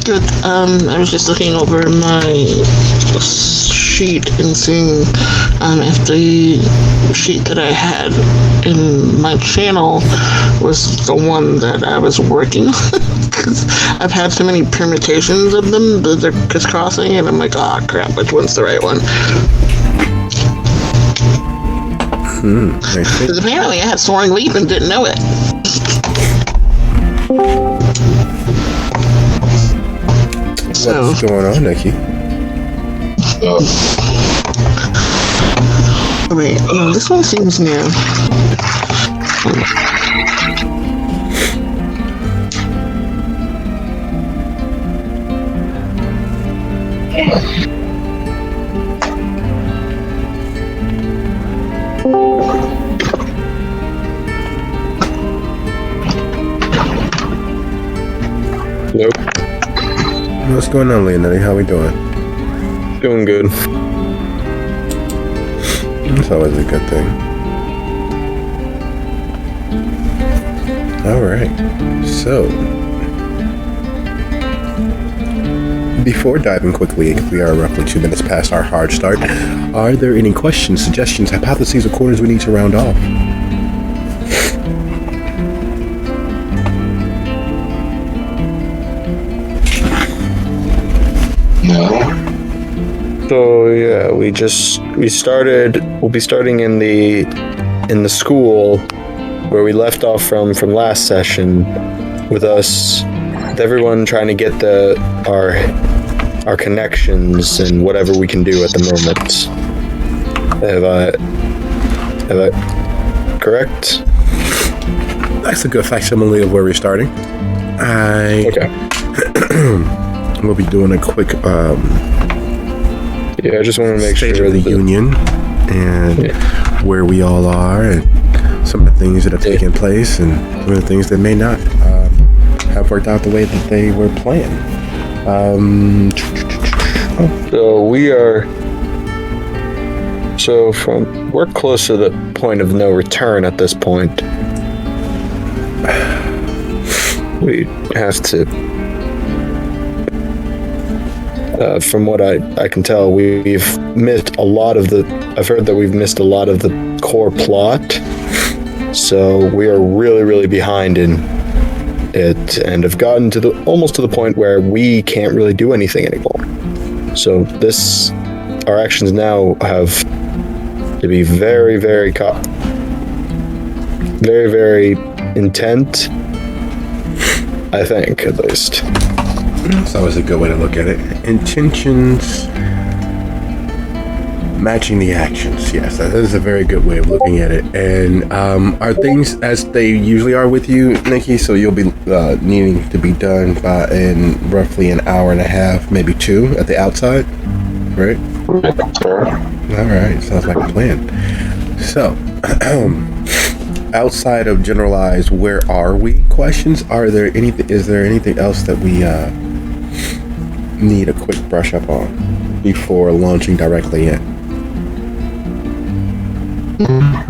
Good. I was just looking over my sheet and seeing if the sheet that I had in my channel was the one that I was working on. Because I've had so many permutations of them that they're crisscrossing, and I'm like, oh crap, which one's the right one? Because apparently I had Soaring Leap and didn't know it. What's going on, Nikki? Wait, no, this one seems new. Nope. What's going on, Leonardo? How we doing? Doing good. That's always a good thing. Alright. So, before diving quickly, we are roughly 2 minutes past our hard start. Are there any questions, suggestions, hypotheses, or corners we need to round off? So yeah, we'll be starting in the school where we left off from last session, with everyone trying to get our connections and whatever we can do at the moment. Have I correct? That's a good facsimile of where we're starting. Okay. We'll be doing a quick I just want to make state sure of the union and where we all are, and some of the things that have taken place, and some of the things that may not have worked out the way that they were planned. So we're close to the point of no return at this point. We have to. From what I can tell, we've missed a lot of I've heard that we've missed a lot of the core plot, so we are really, really behind in it, and have gotten to almost to the point where we can't really do anything anymore. So our actions now have to be very, very, very, very intent. I think, at least. That's always a good way to look at it. Intentions matching the actions. Yes, that is a very good way of looking at it. And are things as they usually are with you, Nikki? So you'll be needing to be done in roughly an hour and a half, maybe 2 at the outside, right? Sure. All right, sounds like a plan. So, outside of generalized "where are we" questions, is there anything else that we need a quick brush up on before launching directly in?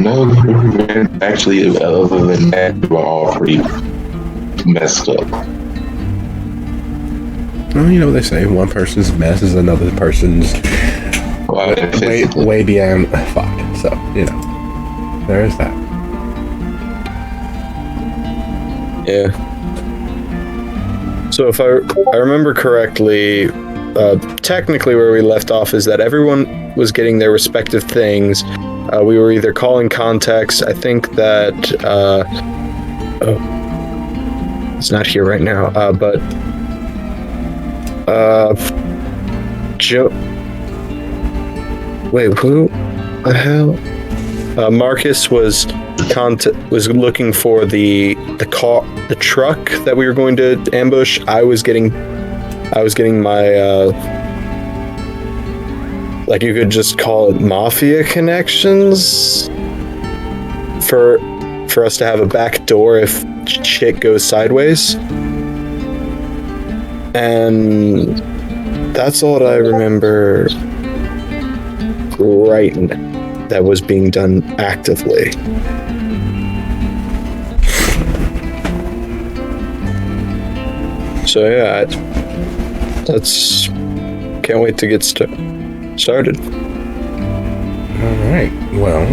No, actually, other than that, we're all pretty messed up. Well, you know what they say, one person's mess is another person's way beyond fuck. So, there is that. Yeah. So if I remember correctly, technically where we left off is that everyone was getting their respective things. We were either calling contacts. I think that it's not here right now. But Joe. Wait, who the hell? Marcus was looking for the truck that we were going to ambush. I was getting my like you could just call it mafia connections for us to have a back door if shit goes sideways. And that's all that I remember right now that was being done actively. So yeah, That's can't wait to get started. All right. Well,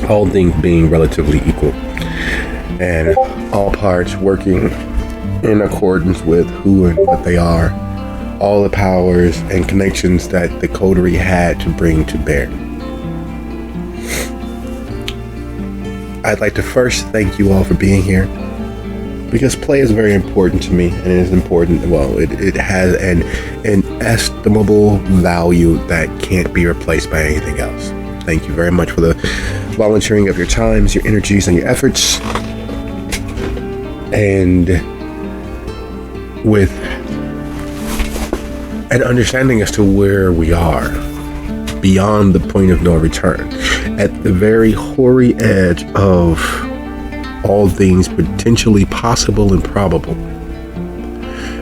all things being relatively equal and all parts working in accordance with who and what they are, all the powers and connections that the Coterie had to bring to bear. I'd like to first thank you all for being here, because play is very important to me, and it is important, it has an inestimable value that can't be replaced by anything else. Thank you very much for the volunteering of your times, your energies, and your efforts. And with an understanding as to where we are, beyond the point of no return, at the very hoary edge of all things potentially possible and probable.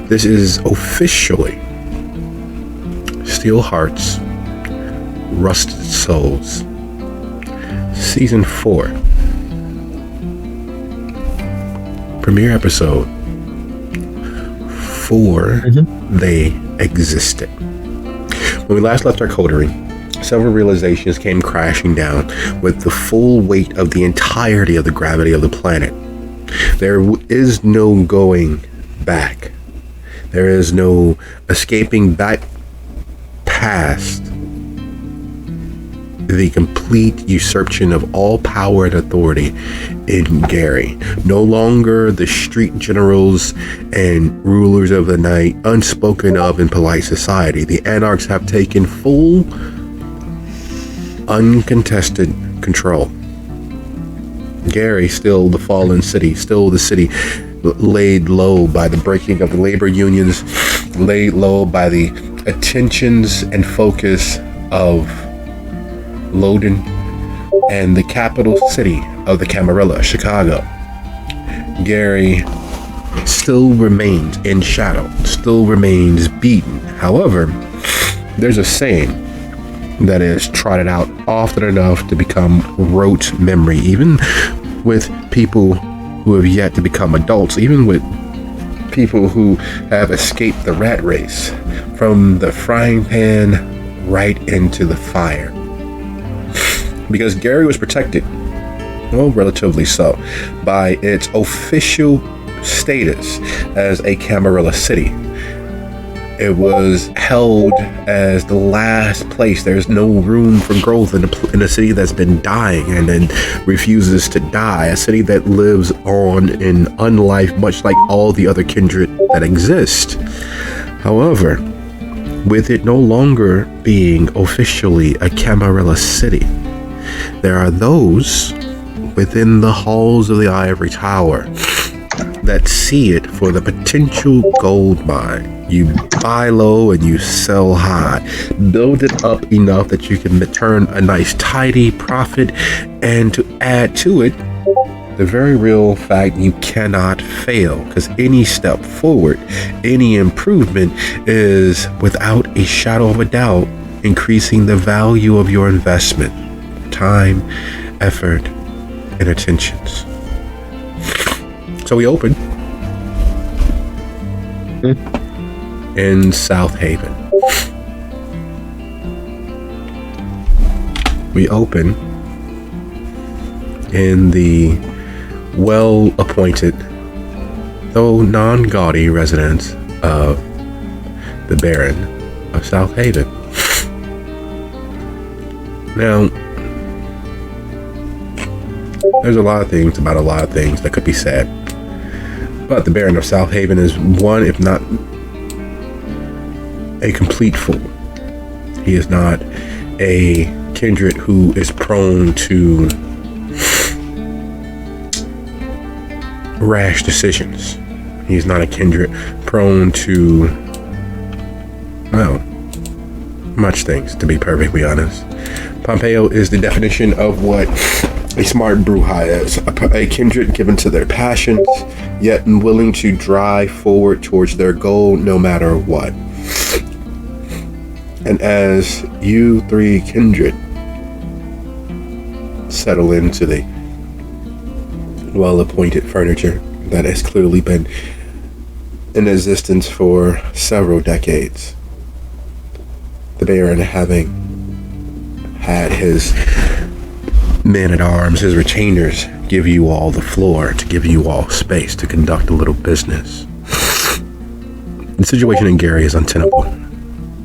This is officially Steel Hearts, Rusted Souls, Season 4, premiere episode 4, They Existed. When we last left our coterie, several realizations came crashing down with the full weight of the entirety of the gravity of the planet. There is no going back. There is no escaping back past the complete usurpation of all power and authority in Gary. No longer the street generals and rulers of the night, unspoken of in polite society. The anarchs have taken full, uncontested control. Gary, still the fallen city, still the city laid low by the breaking of the labor unions, laid low by the attentions and focus of Loden and the capital city of the Camarilla, Chicago. Gary still remains in shadow, still remains beaten. However, there's a saying that is trotted out often enough to become rote memory, even with people who have yet to become adults, even with people who have escaped the rat race, from the frying pan right into the fire. Because Gary was protected, well, relatively so, by its official status as a Camarilla city. It was held as the last place. There's no room for growth in a city that's been dying and then refuses to die. A city that lives on in unlife, much like all the other kindred that exist. However, with it no longer being officially a Camarilla city, there are those within the halls of the Ivory Tower that see it for the potential gold mine. You buy low and you sell high. Build it up enough that you can turn a nice tidy profit, and to add to it, the very real fact you cannot fail, because any step forward, any improvement is without a shadow of a doubt increasing the value of your investment, time, effort, and attentions. So we open in South Haven. We open in the well-appointed, though non-gaudy residence of the Baron of South Haven. Now, there's a lot of things about a lot of things that could be said, but the Baron of South Haven is one, if not a complete fool. He is not a kindred who is prone to rash decisions. He's not a kindred prone to, well, much things, to be perfectly honest. Pompeo is the definition of what A smart Bruja, a kindred given to their passions, yet willing to drive forward towards their goal no matter what. And as you three kindred settle into the well-appointed furniture that has clearly been in existence for several decades, the Baron, having had his men-at-arms, his retainers, give you all the floor, to give you all space to conduct a little business. The situation in Gary is untenable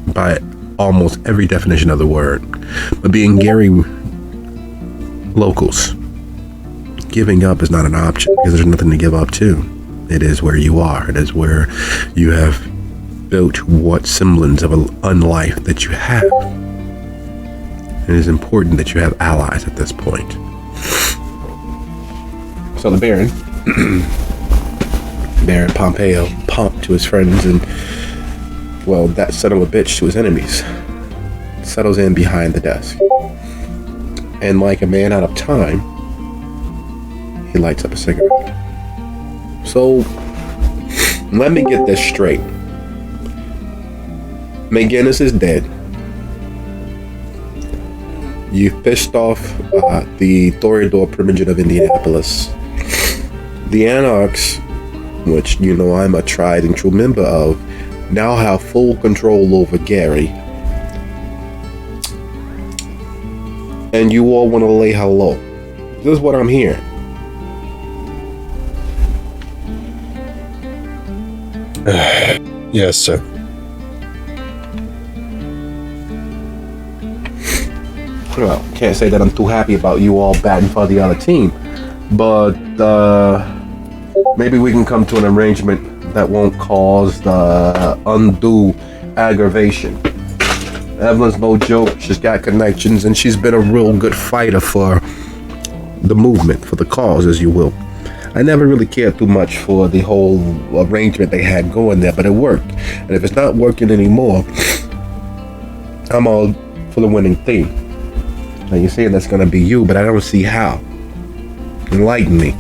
by almost every definition of the word. But being Gary locals, giving up is not an option because there's nothing to give up to. It is where you are. It is where you have built what semblance of an unlife that you have. It is important that you have allies at this point. So the Baron, Baron Pompeo, pumped to his friends and, well, that son of a bitch to his enemies, settles in behind the desk. And like a man out of time, he lights up a cigarette. So, let me get this straight. McGinnis is dead. You pissed off the Toreador Primogenitor of Indianapolis. The Anarchs, which you know I'm a tried and true member of, now have full control over Gary. And you all want to lay how low. This is what I'm hearing. Yes, sir. Well, can't say that I'm too happy about you all batting for the other team, but maybe we can come to an arrangement that won't cause the undue aggravation. Evelyn's no joke. She's got connections, and she's been a real good fighter for the movement, for the cause, as you will. I never really cared too much for the whole arrangement they had going there, but it worked. And if it's not working anymore, I'm all for the winning team. Now you're saying that's going to be you, but I don't see how. Enlighten me.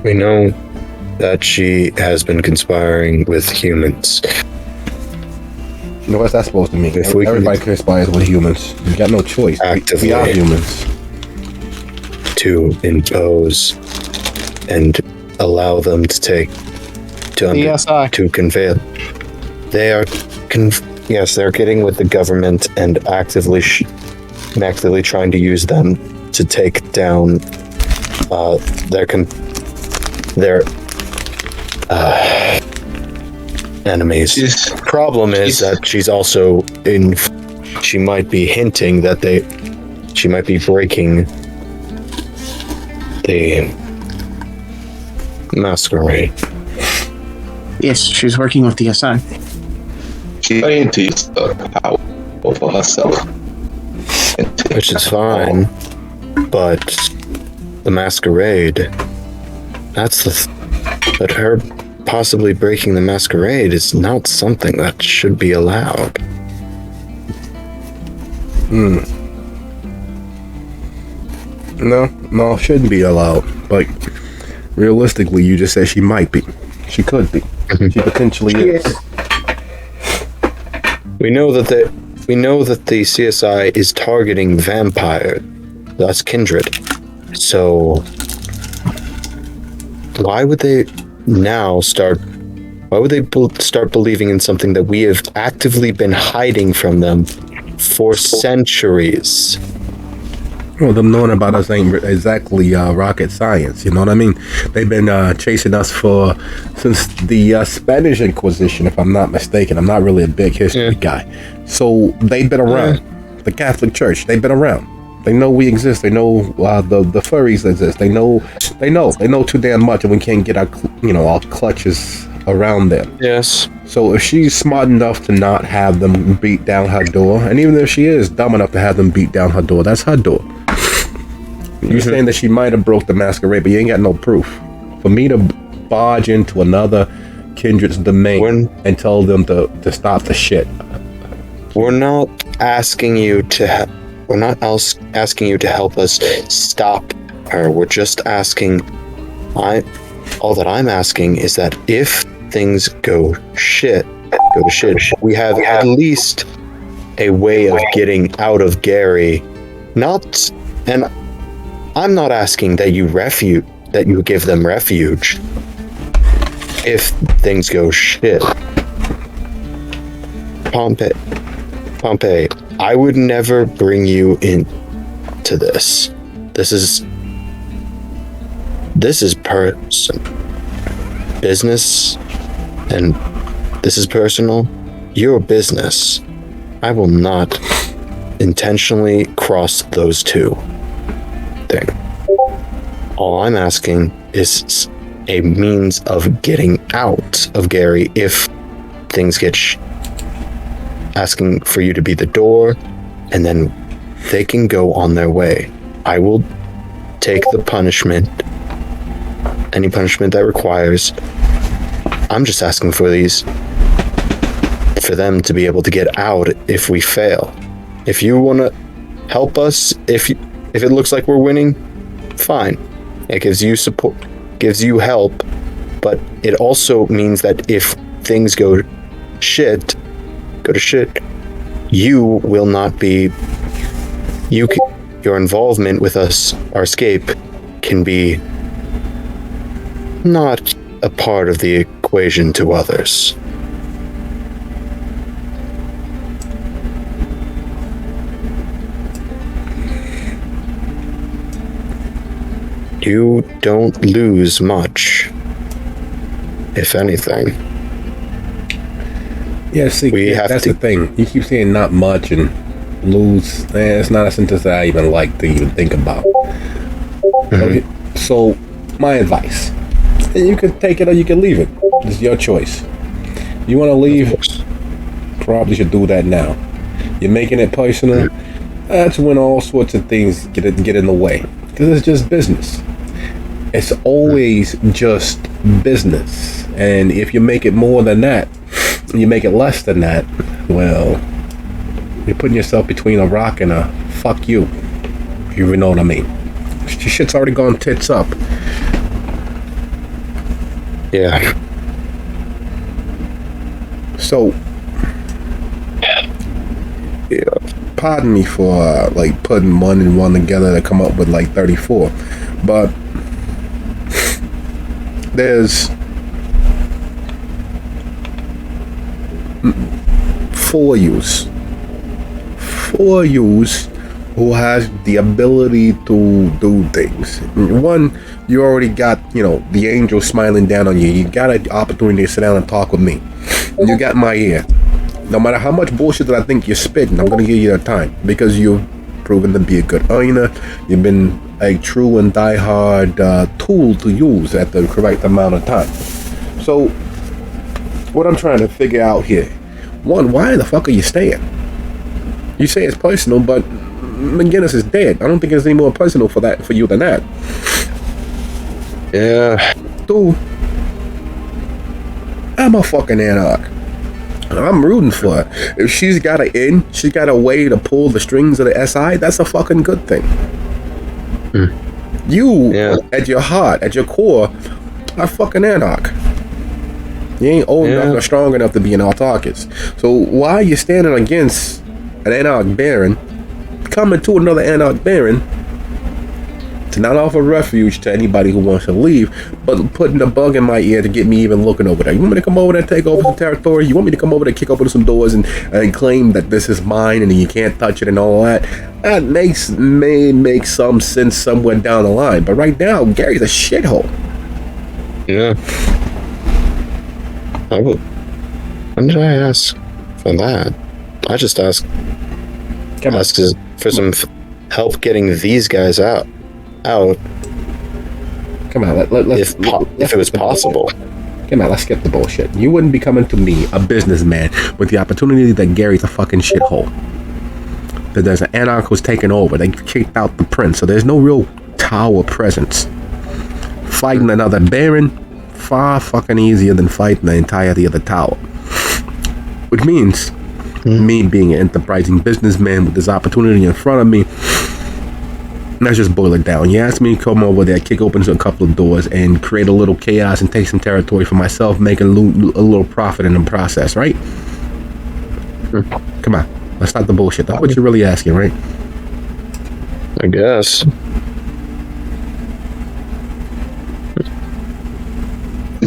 We know that she has been conspiring with humans. You know, what's that supposed to mean? If we Everybody conspires with humans. You got no choice. Actively. We are humans. To impose and allow them to take to convey. They are yes, they're getting with the government and actively trying to use them to take down their enemies. Problem is that she's also she might be hinting that she might be breaking the masquerade. Yes, she's working with the SI. She's trying to use the power over herself. Which is fine, but the masquerade, but her possibly breaking the masquerade is not something that should be allowed. No, it shouldn't be allowed. But realistically, you just said she might be. She could be. She potentially is. We know that the CSI is targeting vampire, thus kindred. So why would they start believing in something that we have actively been hiding from them for centuries? Well, them knowing about us ain't exactly rocket science, you know what I mean? They've been chasing us since the Spanish Inquisition, if I'm not mistaken. I'm not really a big history guy. So they've been around. The Catholic Church, they've been around. They know we exist. They know the furries exist. They know too damn much, and we can't get our clutches around them. Yes. So if she's smart enough to not have them beat down her door, and even if she is dumb enough to have them beat down her door, that's her door. You're saying that she might have broke the masquerade, but you ain't got no proof. For me to barge into another kindred's domain and tell them to stop the shit. We're not asking you to we're not asking you to help us stop her. We're just asking. All that I'm asking is that if things go to shit, we have at least a way of getting out of Gary. And I'm not asking that you give them refuge if things go shit. Pompey, I would never bring you into this. This is business, and this is personal. Your business. I will not intentionally cross those two things. All I'm asking is a means of getting out of Gary if things get asking for you to be the door, and then they can go on their way. I will take the punishment, any punishment that requires. I'm just asking for them to be able to get out if we fail. If you want to help us, if it looks like we're winning, fine. It gives you support, gives you help, but it also means that if things go to shit, you will not be. Your involvement with us, our escape, can be not a part of the equation to others. You don't lose much, if anything. Yeah, see, that's the thing. You keep saying not much and lose. It's not a sentence that I even like to even think about. Mm-hmm. So, my advice. You can take it or you can leave it. It's your choice. You want to leave? Probably should do that now. You're making it personal. That's when all sorts of things get in the way. Because it's just business. It's always just business. And if you make it more than that, you make it less than that, well, you're putting yourself between a rock and a fuck you. You even know what I mean. Shit's already gone tits up. Yeah. So, yeah, pardon me for like putting one and one together to come up with like 34, but there's four yous who has the ability to do things. One, you already got, the angel smiling down on you. You got an opportunity to sit down and talk with me. You got my ear. No matter how much bullshit that I think you're spitting, I'm going to give you the time because you've proven to be a good earner. You've been a true and diehard tool to use at the correct amount of time. So, what I'm trying to figure out here, one, why the fuck are you staying? You say it's personal, but McGinnis is dead. I don't think it's any more personal for you than that. Yeah. Two, I'm a fucking anarch. I'm rooting for her. If she's got an in, she's got a way to pull the strings of the SI, that's a fucking good thing. You, at your heart, at your core, are fucking anarch. You ain't old enough or strong enough to be an autarchist. So why are you standing against an anarch baron, coming to another anarch baron, to not offer refuge to anybody who wants to leave, but putting a bug in my ear to get me even looking over there? You want me to come over there and take over some territory? You want me to come over there, kick open some doors and claim that this is mine and you can't touch it and all that? That may make some sense somewhere down the line, but right now, Gary's a shithole. Yeah. When did I ask for that? I just asked for some help getting these guys out. Come on, if it was possible. Come on, let's skip the bullshit. You wouldn't be coming to me, a businessman, with the opportunity that Gary's a fucking shithole. That there's an anarch who's taken over. They kicked out the prince, so there's no real tower presence. Fighting another baron, far fucking easier than fighting the entirety of the tower. Which means Me being an enterprising businessman with this opportunity in front of me. Let's just boil it down. You asked me to come over there, kick open a couple of doors, and create a little chaos and take some territory for myself, make a little profit in the process, right? Come on, let's stop the bullshit. That's what you're really asking, right? I guess.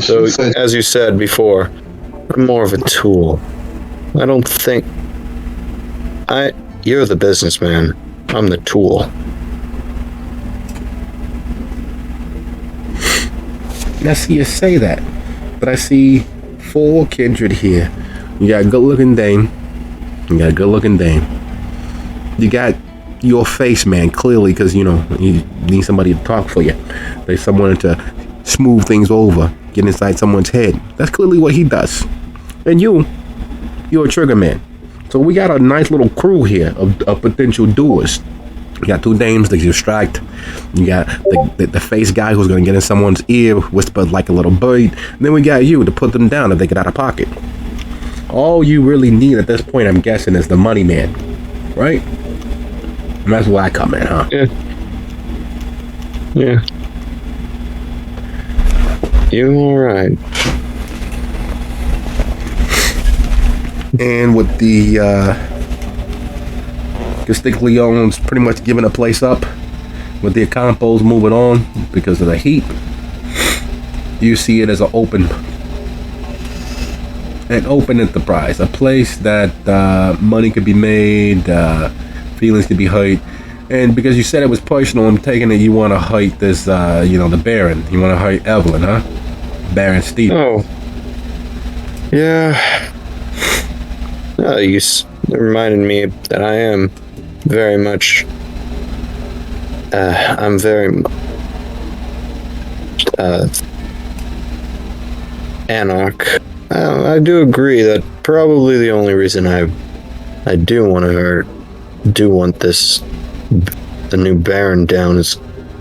So, as you said before, I'm more of a tool. I don't think... You're the businessman. I'm the tool. Now, see, you say that, but I see 4 kindred here. You got a good-looking dame. You got your face, man, clearly, because, you need somebody to talk for you. There's someone to smooth things over, get inside someone's head. That's clearly what he does. And you're a trigger man. So we got a nice little crew here of potential doers. You got 2 dames to distract. You got the face guy who's going to get in someone's ear, whisper like a little bird. And then we got you to put them down if they get out of pocket. All you really need at this point, I'm guessing, is the money man. Right? And that's where I come in, huh? Yeah. You alright. And with the Castiglione's pretty much giving a place up, with the Ocampos moving on because of the heat, you see it as an open enterprise, a place that money could be made, feelings could be hurt. And because you said it was personal, I'm taking it you want to hurt this, the Baron. You want to hurt Evelyn, huh? Baron Steve. Oh. Yeah. You reminded me that I am very much... I'm very... anarch. I do agree that probably the only reason I do want the new Baron down is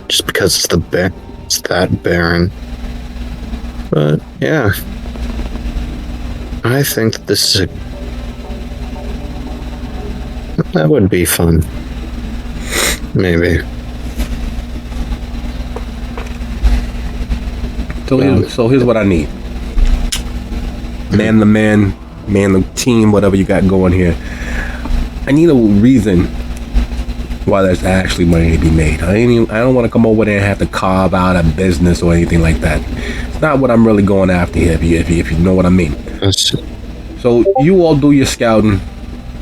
just because it's that Baron. But yeah, I think that that would be fun. Maybe. So here's what I need. Man the team, whatever you got going here. I need a reason why there's actually money to be made. I don't want to come over there and have to carve out a business or anything like that. It's not what I'm really going after here, if you know what I mean. So you all do your scouting.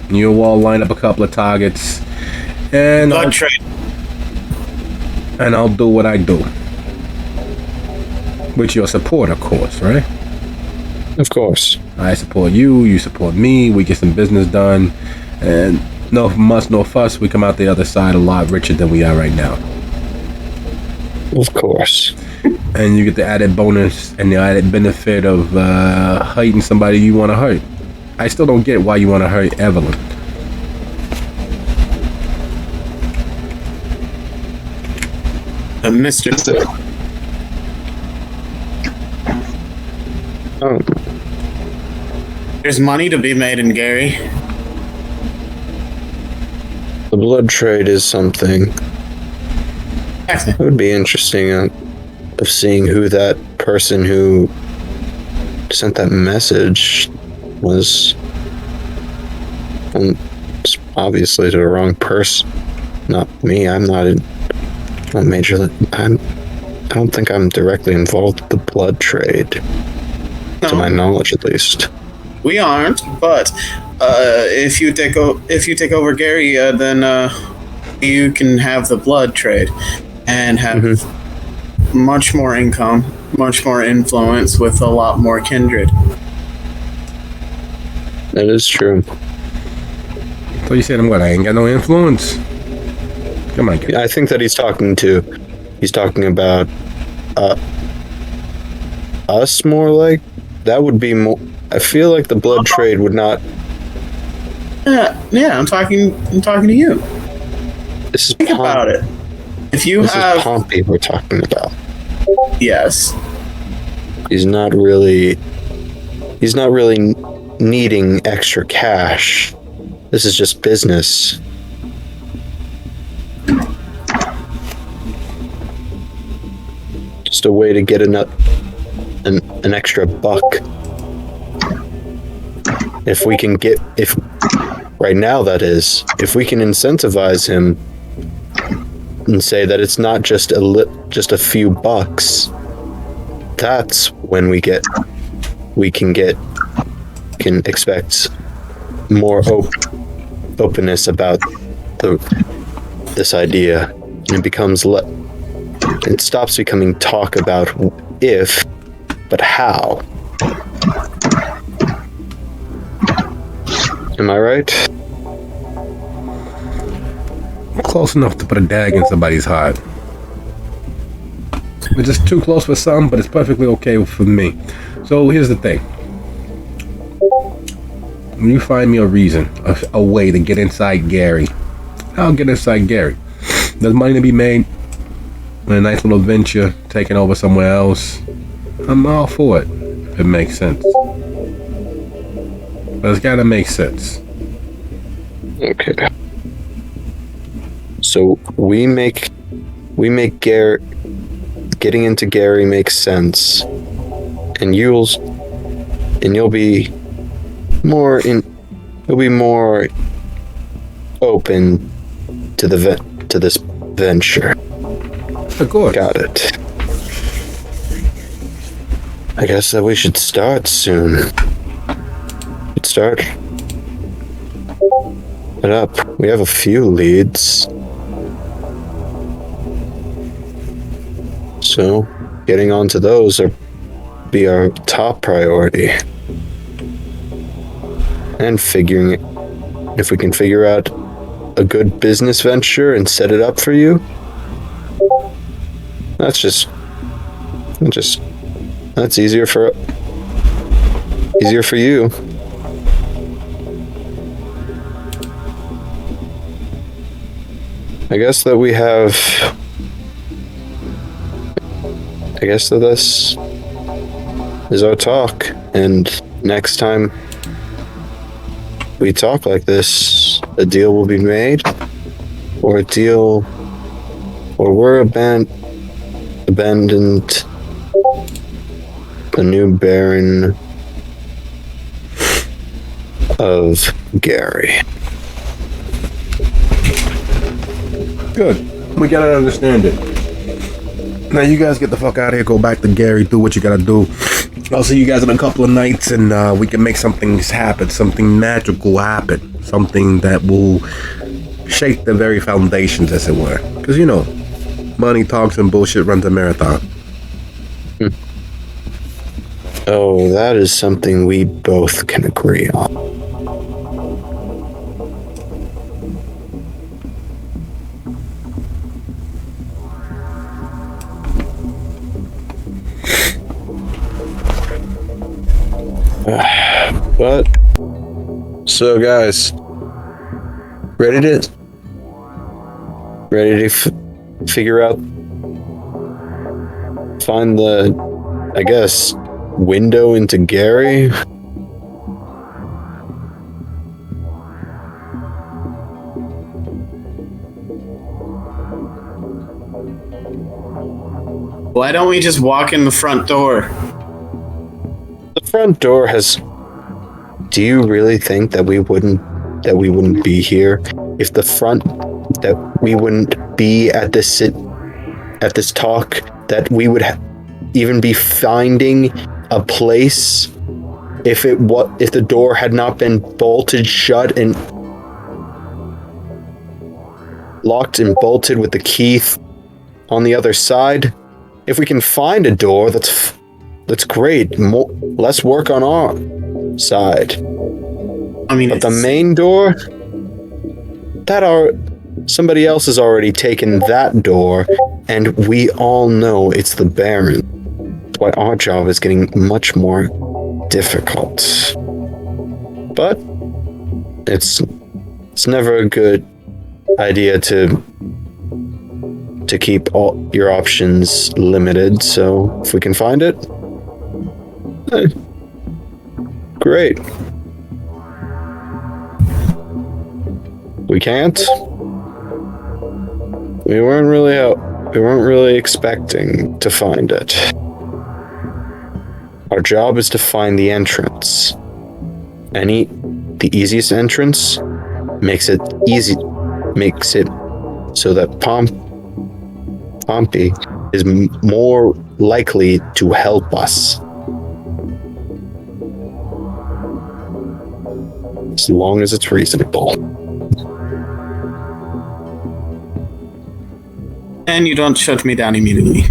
You all line up a couple of targets, and I'll do what I do. With your support, of course, right? Of course. I support you, you support me, we get some business done, and no muss, no fuss, we come out the other side a lot richer than we are right now. Of course. And you get the added bonus and the added benefit of hurting somebody you want to hurt. I still don't get why you want to hurt Evelyn. Mr. Oh. There's money to be made in Gary. The blood trade is something. It would be interesting of seeing who that person who sent that message was. It's obviously to the wrong person. Not me. I'm not majorly. I don't think I'm directly involved with the blood trade. No. To my knowledge, at least. We aren't, but if you take over Gary, then you can have the blood trade and have much more income, much more influence with a lot more kindred. That is true. So you said I ain't got no influence? Come on, I think that he's talking about us more like. That would be more. I feel like the blood trade would not. Yeah, I'm talking to you. This is Think about it. If you this have is Pompey we're talking about. Yes. He's not really needing extra cash. This is just business. Just a way to get an extra buck. If right now that is, if we can incentivize him and say that it's not just a few bucks, that's when we can expect more openness about this idea, and it becomes it stops becoming talk about if, but how. Am I right? Close enough to put a dag in somebody's heart. It's just too close for some, but it's perfectly okay for me. So here's the thing. When you find me a reason, a way to get inside Gary, I'll get inside Gary. There's money to be made. A nice little venture, taking over somewhere else. I'm all for it, if it makes sense. But it's gotta make sense. Okay. So we make Gary, getting into Gary makes sense, and you'll be more open to this venture. Of course. Got it. I guess that we should start soon. Start it up. We have a few leads, so getting onto those be our top priority. And if we can figure out a good business venture and set it up for you, that's easier for you. I guess that this is our talk, and next time we talk like this, a deal will be made, or we're abandoned the new Baron of Gary. Good. We gotta understand it. Now you guys get the fuck out of here, go back to Gary, do what you gotta do. I'll see you guys in a couple of nights, and we can make something happen, something magical happen, something that will shake the very foundations, as it were. Because, money talks and bullshit runs a marathon. Oh, that is something we both can agree on. But so guys, ready to figure out, find the, I guess, window into Gary? Why don't we just walk in the front door? The front door has. Do you really think that we wouldn't be here if that we wouldn't be at this talk, that we would even be finding a place if the door had not been bolted shut and locked and bolted with the key on the other side? If we can find a door, that's great. Less work on our side. I mean, but the main door, somebody else has already taken that door, and we all know it's the Baron. That's why our job is getting much more difficult. But it's never a good idea to keep all your options limited. So if we can find it, great. We can't. We weren't really expecting to find it. Our job is to find the entrance. The easiest entrance makes it so that Pompey is more likely to help us. As long as it's reasonable. And you don't shut me down immediately.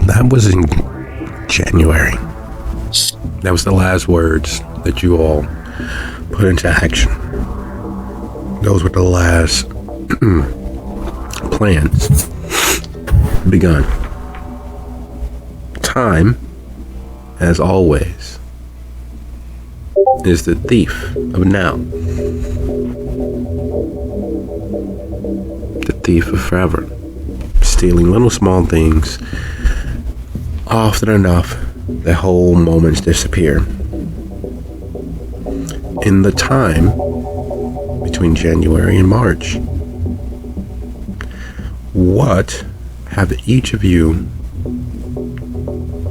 That was in January. That was the last words that you all put into action. Those were the last plans begun. Time, as always, is the thief of now. The thief of forever. Stealing little small things often enough that whole moments disappear. In the time between January and March, what have each of you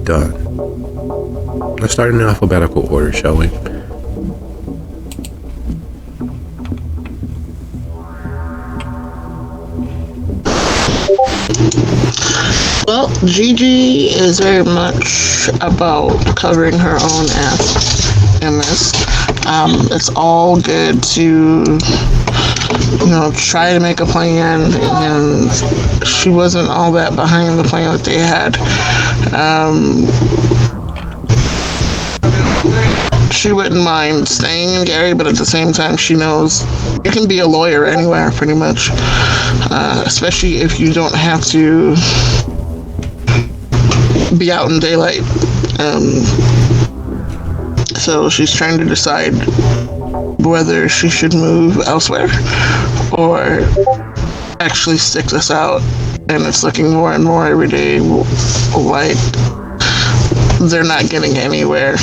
done? Let's start in alphabetical order, shall we? Well, Gigi is very much about covering her own ass in this. It's all good to, try to make a plan, and she wasn't all that behind the plan that they had. She wouldn't mind staying in Gary, but at the same time, she knows you can be a lawyer anywhere, pretty much. Especially if you don't have to be out in daylight. So she's trying to decide whether she should move elsewhere or actually stick this out. And it's looking more and more every day like they're not getting anywhere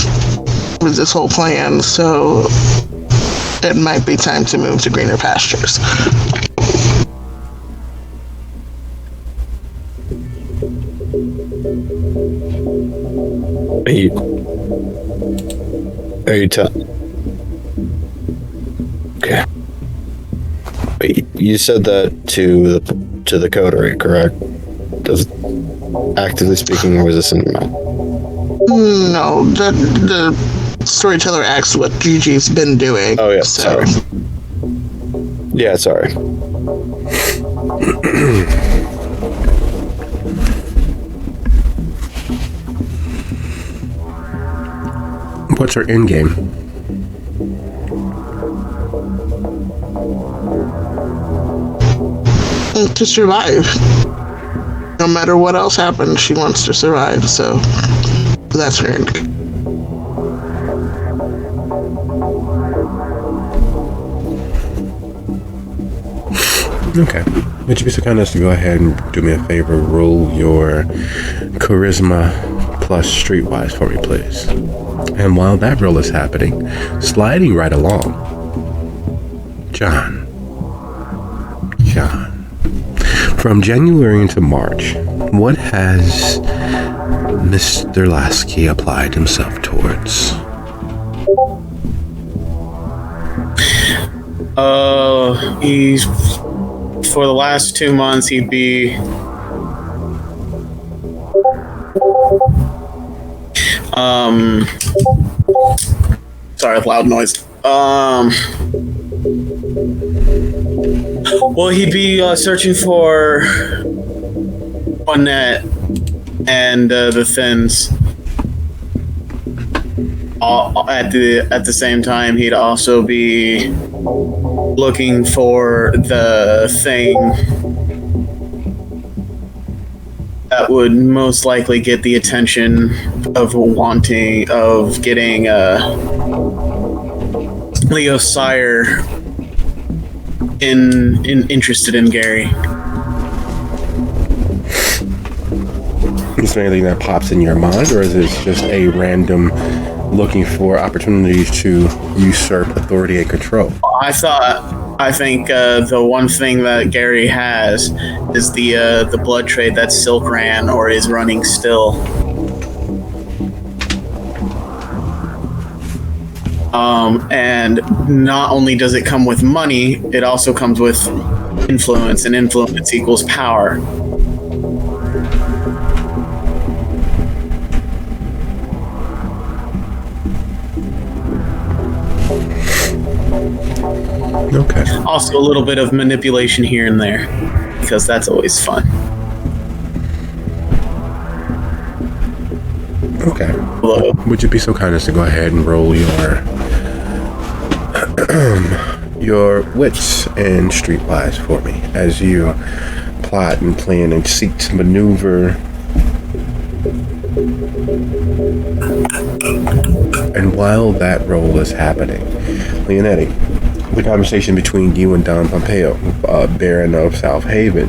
with this whole plan. So it might be time to move to greener pastures. Okay. Wait, you said that to the Coterie, correct? Actively speaking, or was this in your mind? No, the storyteller asks what Gigi's been doing. Oh yeah, so. sorry. Yeah, sorry. What's her end game? To survive. No matter what else happens, she wants to survive, so that's her end game. Okay. Would you be so kind as to go ahead and do me a favor? Roll your charisma plus streetwise for me, please. And while that roll is happening, sliding right along, John. From January into March, what has Mr. Lasky applied himself towards? He's for the last 2 months he'd be sorry, loud noise. Well, he'd be searching for Annette and the Thins. At the same time, he'd also be looking for the thing that would most likely get the attention of getting Leo's sire interested in Gary. Is there anything that pops in your mind, or is this just a random looking for opportunities to usurp authority and control. I think the one thing that Gary has is the blood trade that Silk ran or is running still. And not only does it come with money, it also comes with influence, and influence equals power. Okay. Also, a little bit of manipulation here and there, because that's always fun. Okay. Hello. Would you be so kind as to go ahead and roll your wits and streetwise for me as you plot and plan and seek to maneuver and while that roll is happening, Leonetti, the conversation between you and Don Pompeo, Baron of South Haven,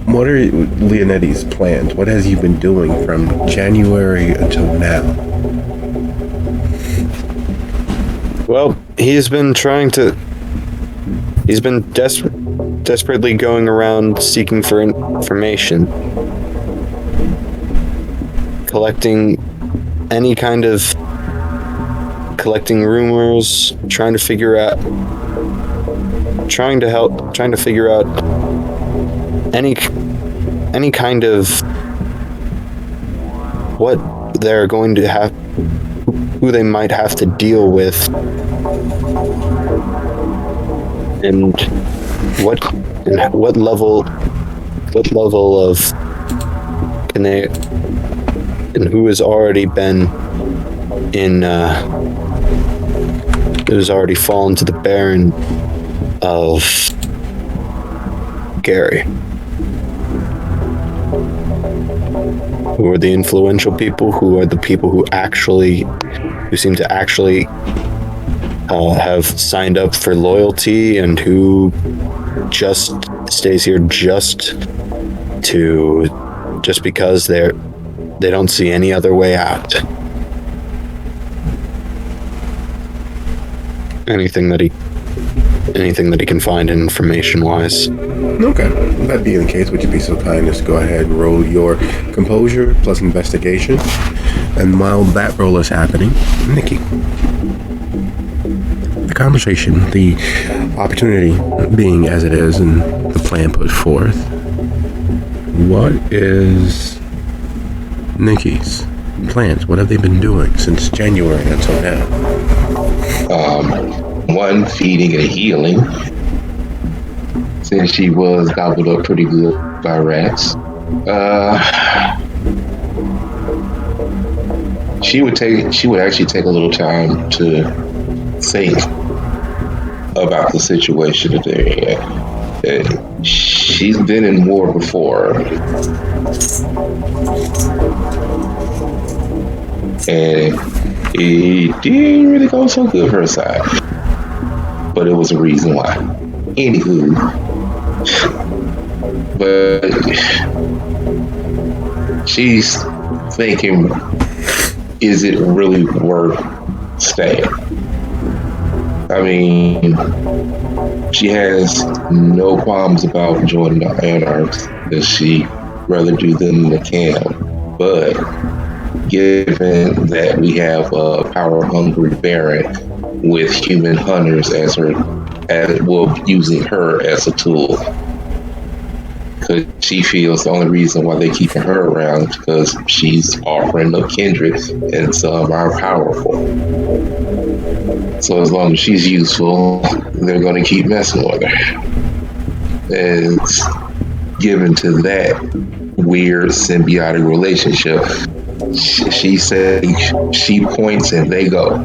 what are Leonetti's plans? What has he been doing from January until now? Well, he's been desperately going around seeking for information, collecting rumors, trying to figure out any kind of what they're going to have, who they might have to deal with, and what level of and who has already been who's already fallen to the Baron of Gary. Who are the influential people? Who are the people who seem to actually have signed up for loyalty, and who just stays here just because they don't see any other way out. Anything that he can find information-wise. Okay. That being the case, would you be so kind as to go ahead and roll your composure plus investigation? And while that roll is happening, Nikki, the conversation, the opportunity being as it is, and the plan put forth, what is Nikki's plans? What have they been doing since January until now? One, feeding and healing, since she was gobbled up pretty good by rats. She would actually take a little time to think about the situation that they're in. She's been in war before, and it didn't really go so good for her side. But it was a reason why. Anywho, but she's thinking, is it really worth staying? I mean, she has no qualms about joining the Anarchs, because she'd rather do them in the camp. But given that we have a power-hungry Baron with human hunters using her as a tool, because she feels the only reason why they're keeping her around is because she's offering up kindred, and some are powerful. So as long as she's useful, they're going to keep messing with her. And given to that weird symbiotic relationship, she said she points and they go.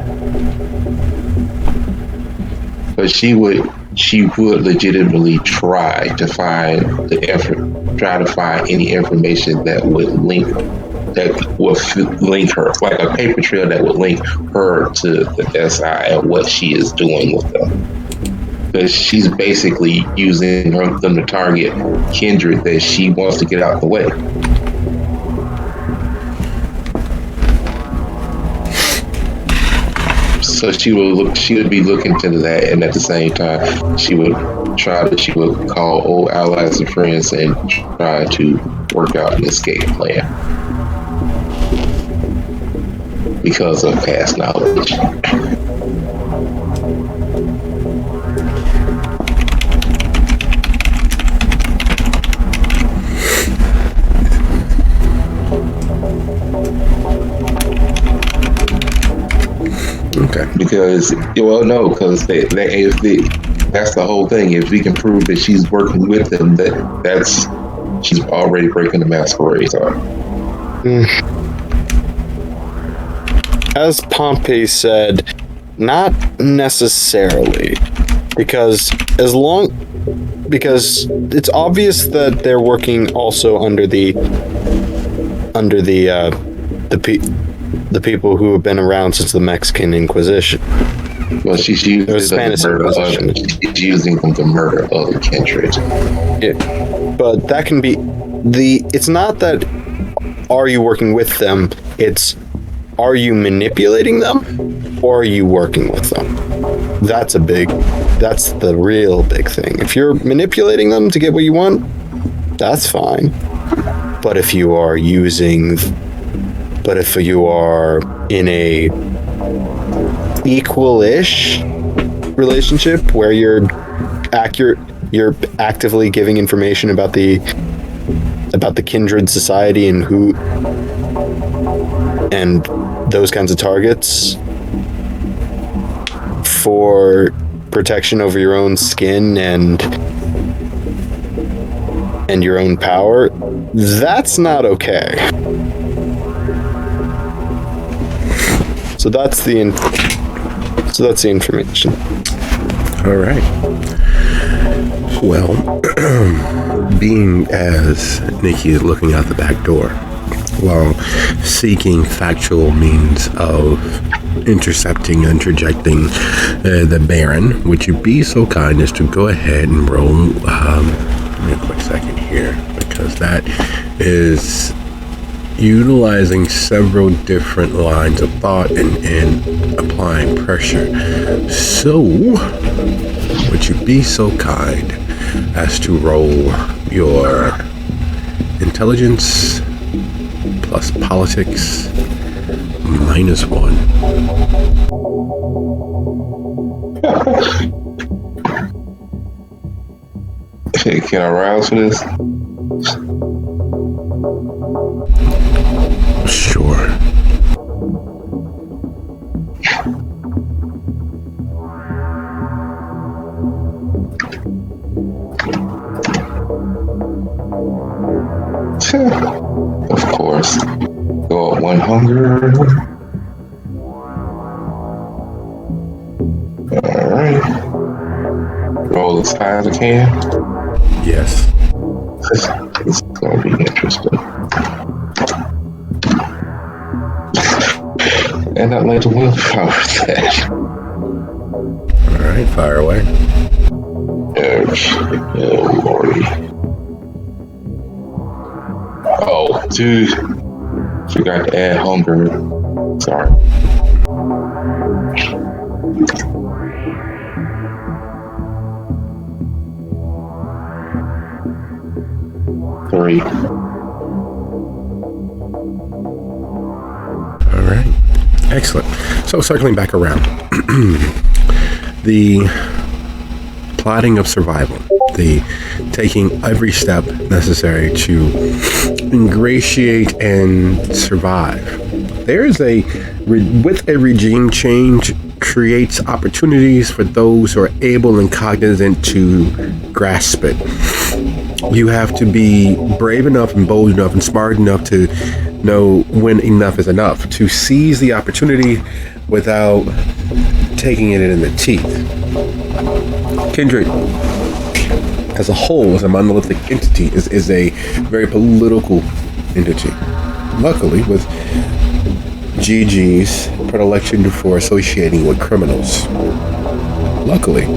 But she would legitimately try to find any information that would link her, like a paper trail that would link her to the SI and what she is doing with them. Because she's basically using them to target kindred that she wants to get out the way. So she would be looking into that, and at the same time, she would call old allies and friends and try to work out an escape plan because of past knowledge. Okay. Because that's the whole thing. If we can prove that she's working with them, that's she's already breaking the masquerade on. As Pompey said, not necessarily, because it's obvious that they're working also under the people who have been around since the Mexican Inquisition. Well, she's using them to murder other kindred. Yeah, but that can be it's not that are you working with them, it's are you manipulating them or are you working with them? That's the real big thing. If you're manipulating them to get what you want, that's fine. But if you are in a equal-ish relationship where you're actively giving information about the kindred society and who and those kinds of targets for protection over your own skin and your own power, that's not okay. So that's the information. All right. Well, being as Nikki is looking out the back door while seeking factual means of intercepting and interjecting the Baron, would you be so kind as to go ahead and roll? Give me a quick second here, because that is utilizing several different lines of thought and applying pressure. So, would you be so kind as to roll your intelligence plus politics -1? Can I rouse for this? Sure. Of course. Go up 1 hunger. Alright. Roll as high as I can. Yes. This is going to be interesting. And I'd like to willpower that. All right, fire away. Oh, Lordy. Oh, dude. Forgot to add hunger. Sorry. Three. All right. Excellent. So circling back around, the plotting of survival, the taking every step necessary to ingratiate and survive. With a regime change creates opportunities for those who are able and cognizant to grasp it. You have to be brave enough and bold enough and smart enough to know when enough is enough, to seize the opportunity without taking it in the teeth. Kindred, as a whole, as a monolithic entity, is a very political entity. Luckily, with GG's predilection for associating with criminals. Luckily,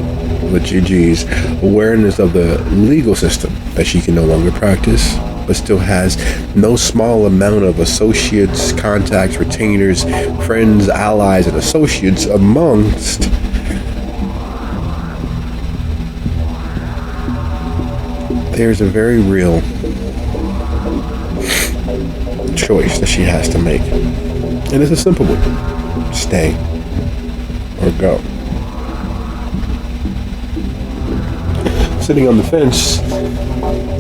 with GG's awareness of the legal system that she can no longer practice, but still has no small amount of associates, contacts, retainers, friends, allies, and associates amongst there's a very real choice that she has to make. And it's a simple one. Stay or go. Sitting on the fence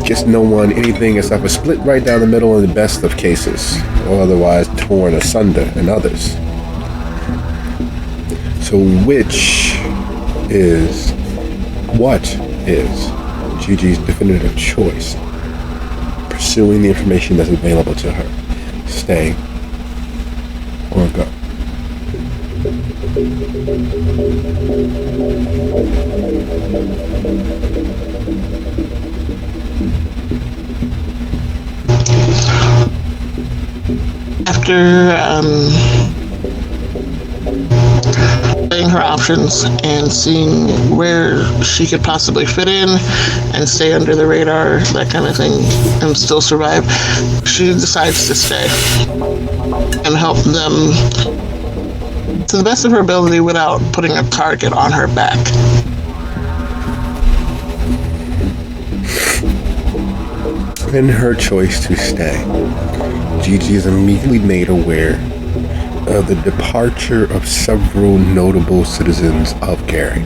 gets no one anything except a split right down the middle in the best of cases, or otherwise torn asunder in others. So what is Gigi's definitive choice? Pursuing the information that's available to her. Stay or go. After weighing her options and seeing where she could possibly fit in and stay under the radar, that kind of thing, and still survive, she decides to stay and help them to the best of her ability without putting a target on her back. In her choice to stay, Gigi is immediately made aware of the departure of several notable citizens of Gary.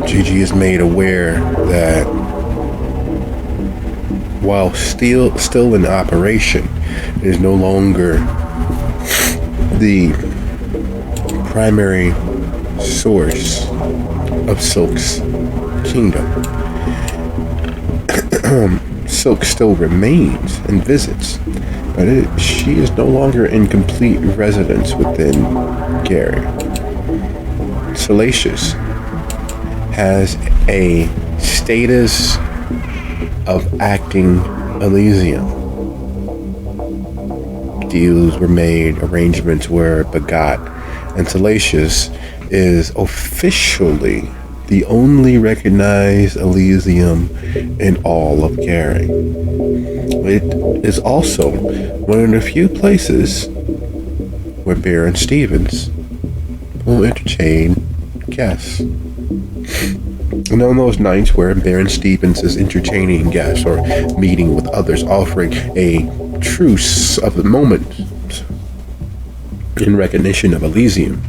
Gigi is made aware that while still in operation, it is no longer the primary source of Silk's kingdom. Silk still remains and visits, but she is no longer in complete residence within Gary. Salacious has a status of acting Elysium. Deals were made, arrangements were begot, and Salacious is officially the only recognized Elysium in all of Gary. It is also one of the few places where Baron Stevens will entertain guests. And on those nights where Baron Stevens is entertaining guests or meeting with others, offering a truce of the moment in recognition of Elysium,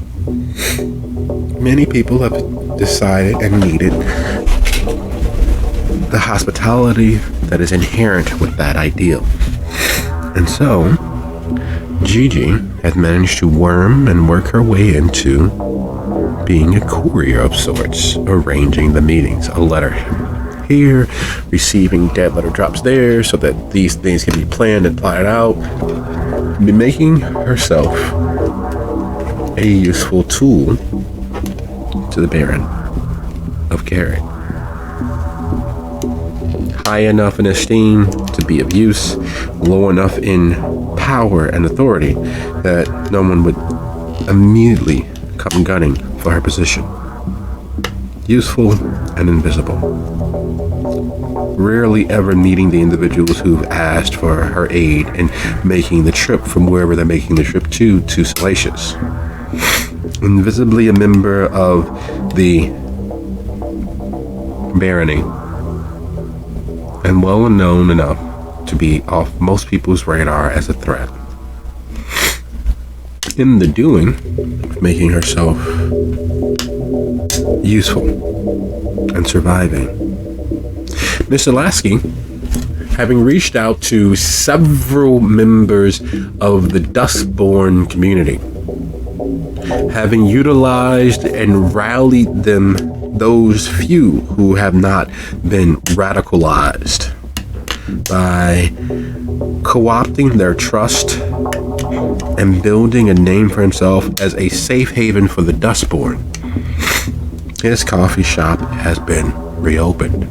many people have decided and needed the hospitality that is inherent with that ideal. And so, Gigi has managed to worm and work her way into being a courier of sorts, arranging the meetings, a letter here, receiving dead letter drops there, so that these things can be planned and plotted out, making herself a useful tool to the Baron of Gary. High enough in esteem to be of use, low enough in power and authority that no one would immediately come gunning for her position. Useful and invisible. Rarely ever meeting the individuals who've asked for her aid in making the trip from wherever they're making the trip to Salacious. Invisibly a member of the barony, and well known enough to be off most people's radar as a threat. In the doing, making herself useful and surviving. Mr. Lasky, having reached out to several members of the Dustborn community, having utilized and rallied them, those few who have not been radicalized, by co-opting their trust and building a name for himself as a safe haven for the Dustborn, his coffee shop has been reopened.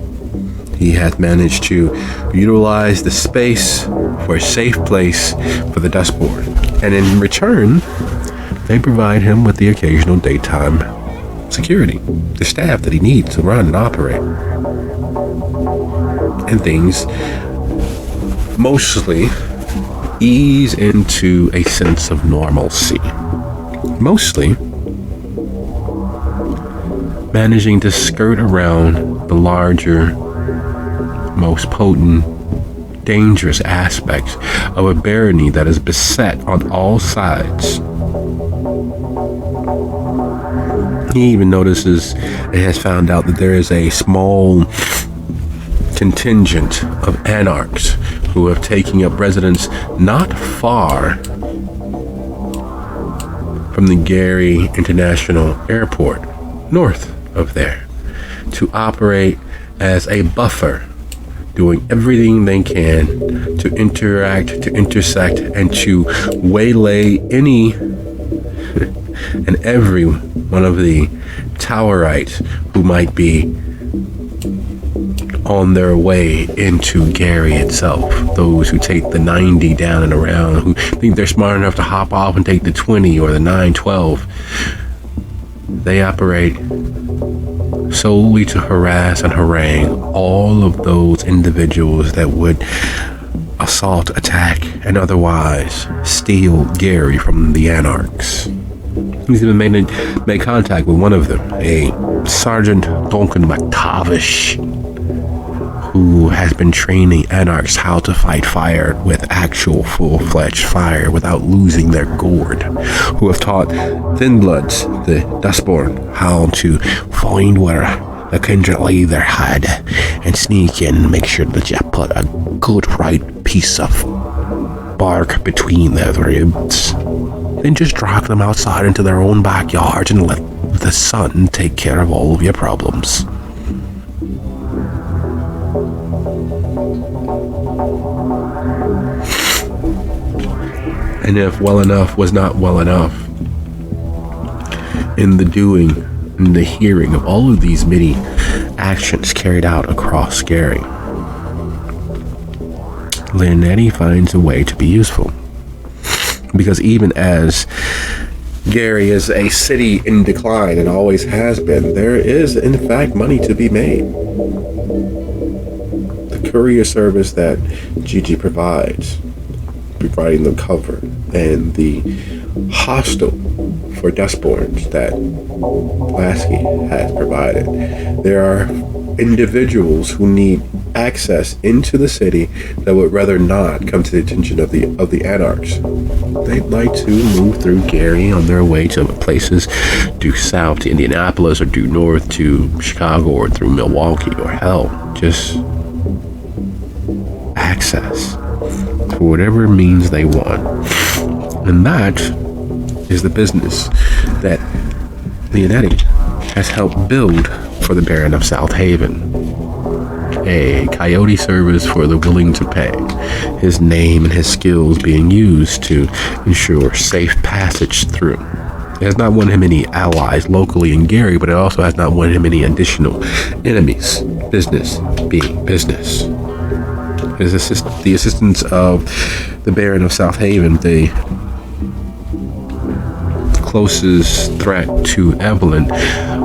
He has managed to utilize the space for a safe place for the Dustborn, and in return, they provide him with the occasional daytime security, the staff that he needs to run and operate. and things mostly ease into a sense of normalcy. Mostly managing to skirt around the larger, most potent, dangerous aspects of a barony that is beset on all sides. He even notices and has found out that there is a small contingent of anarchs who have taken up residence not far from the Gary International Airport, north of there, to operate as a buffer, doing everything they can to interact, to intersect, and to waylay any and every one of the Towerites who might be on their way into Gary itself. Those who take the 90 down and around, who think they're smart enough to hop off and take the 20 or the 912. They operate solely to harass and harangue all of those individuals that would assault, attack, and otherwise steal Gary from the anarchs. He's even made contact with one of them, a Sergeant Duncan McTavish, who has been training anarchs how to fight fire with actual full-fledged fire without losing their gourd, who have taught Thin Bloods, the Dustborn, how to find where the kindred lay their head and sneak in and make sure that you put a good right piece of bark between their ribs. Then just drag them outside into their own backyards and let the sun take care of all of your problems. And if well enough was not well enough, in the doing and the hearing of all of these many actions carried out across Gary, Leonetti finds a way to be useful. Because even as Gary is a city in decline and always has been, there is in fact money to be made. The courier service that Gigi provides, providing the cover, and the hostel for Dustborns that Lasky has provided. There are individuals who need access into the city that would rather not come to the attention of the anarchs. They'd like to move through Gary on their way to places due south to Indianapolis or due north to Chicago or through Milwaukee or hell, just access for whatever means they want. And that is the business that Leonetti has helped build for the Baron of South Haven. A coyote service for the willing to pay. His name and his skills being used to ensure safe passage through. It has not won him any allies locally in Gary, but it also has not won him any additional enemies. Business being business. The assistance of the Baron of South Haven, the closest threat to Evelyn,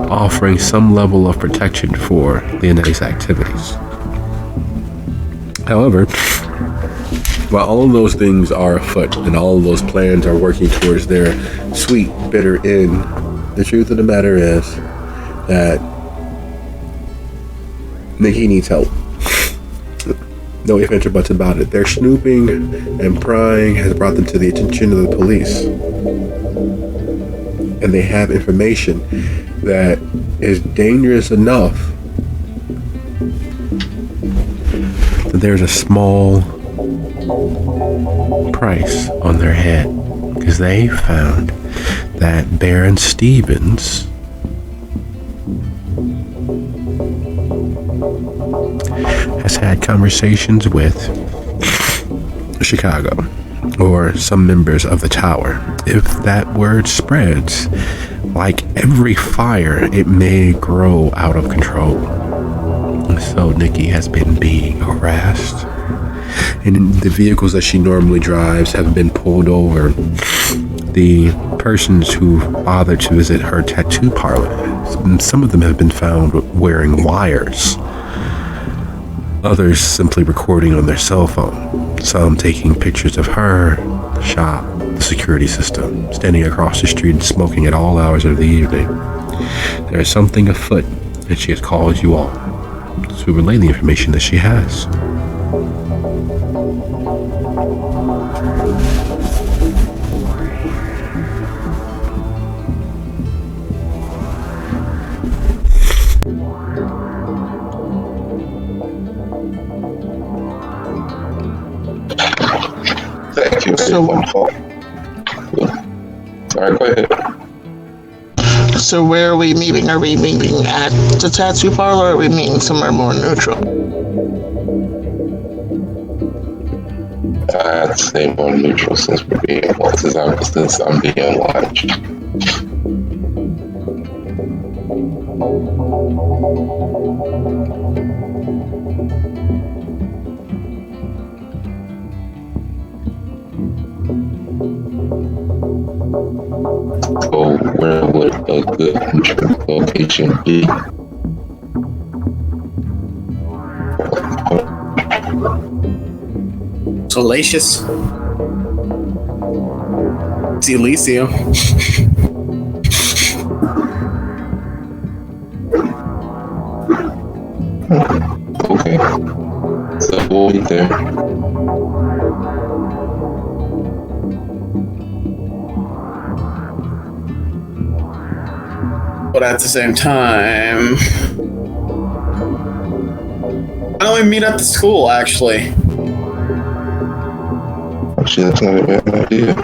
offering some level of protection for Leonetti's activities. However, while all of those things are afoot and all of those plans are working towards their sweet, bitter end, the truth of the matter is that Nikki needs help. No ifs, ands, or buts about it. Their snooping and prying has brought them to the attention of the police. And they have information that is dangerous enough that there's a small price on their head, because they found that Baron Stevens has had conversations with Chicago or some members of the Tower. If that word spreads, like every fire, it may grow out of control. So Nikki has been being harassed, and the vehicles that she normally drives have been pulled over. The persons who bothered to visit her tattoo parlor, some of them have been found wearing wires Others simply recording on their cell phone. Some taking pictures of her, the shop, the security system, standing across the street and smoking at all hours of the evening. There is something afoot, and she has called you all to relay the information that she has. Thank you. So- Wonderful. All right, go ahead. So where are we meeting? Are we meeting at the tattoo parlor, or are we meeting somewhere more neutral? I'd say more neutral since we're being since I'm being watched. So where would a good neutral location be? Salacious. It's Elysium. Okay. So we'll be there. But at the same time, why don't we meet at the school, actually? Actually, that's not a bad idea.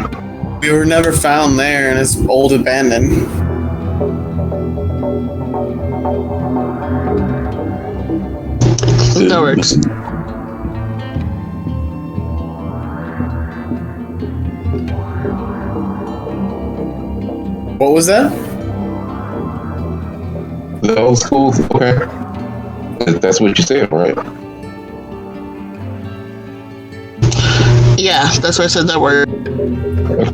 We were never found there and it's old abandoned. That works. What was that? The old school, okay. That's what you said, right? Yeah, that's why I said that word.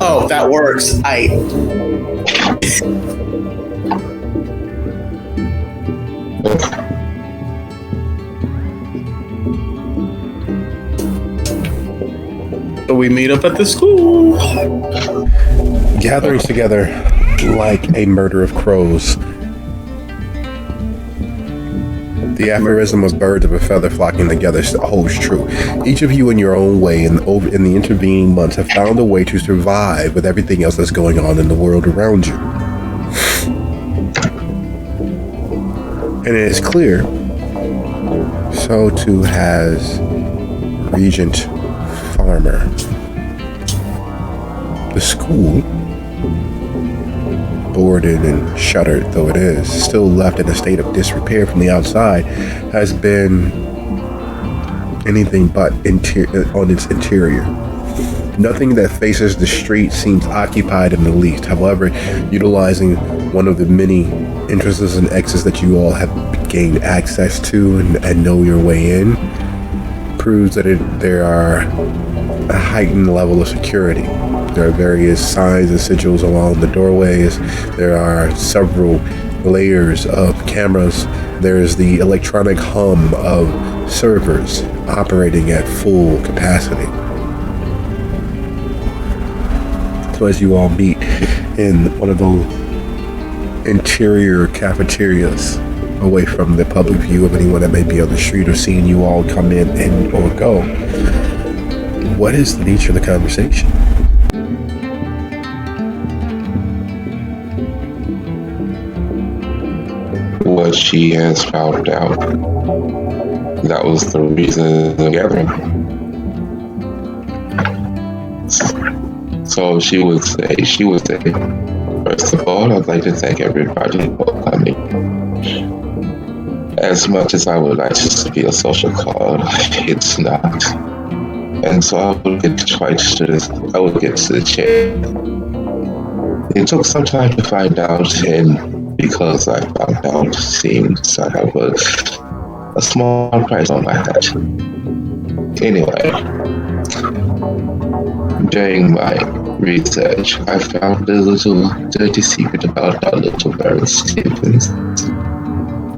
Oh, that works. So we meet up at the school. Gatherings together like a murder of crows. The aphorism of birds of a feather flocking together holds true. Each of you in your own way in the intervening months have found a way to survive with everything else that's going on in the world around you. And it is clear, so too has Regent Farmer. The school, boarded and shuttered though it is, still left in a state of disrepair from the outside, has been anything but on its interior. Nothing that faces the street seems occupied in the least. However, utilizing one of the many entrances and exits that you all have gained access to and know your way in proves that there are a heightened level of security. There are various signs and sigils along the doorways. There are several layers of cameras. There is the electronic hum of servers operating at full capacity. So as you all meet in one of those interior cafeterias away from the public view of anyone that may be on the street or seeing you all come in and or go, what is the nature of the conversation? What she has found out. That was the reason of the gathering. So she would say, first of all, I'd like to thank everybody for coming. As much as I would like this to be a social call, it's not. And so I would get to the chair. It took some time to find out, and because I found out, seems I have a small price on my head. Anyway, during my research, I found a little dirty secret about our little Baron Stevens.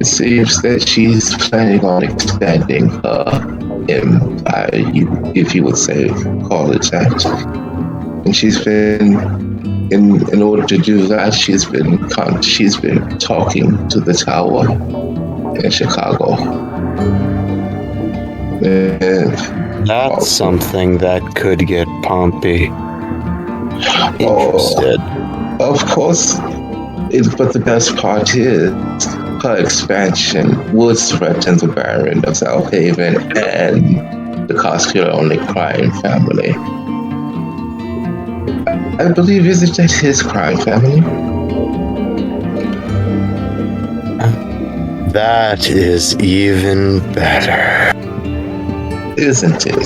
It seems that she's planning on expanding her empire, if you would say, call it that. And she's been, in order to do that, she's been talking to the tower in Chicago. And That's something that could get Pompey interested. of course, but the best part is her expansion would threaten the Baron of Southaven and the Coscarone crime family. I believe, isn't that his crime family? That is even better. Isn't it?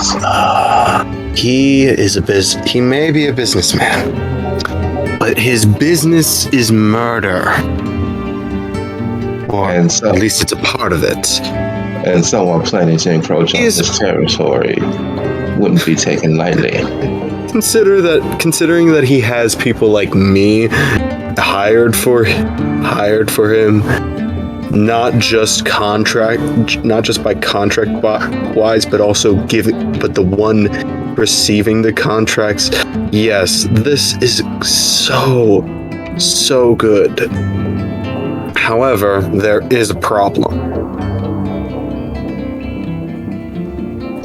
He may be a businessman, but his business is murder. Or And so- at least it's a part of it. And someone planning to encroach on this territory wouldn't be taken lightly. Considering that he has people like me hired for him, not just by contract wise, but also but the one receiving the contracts. Yes, this is so good. However, there is a problem.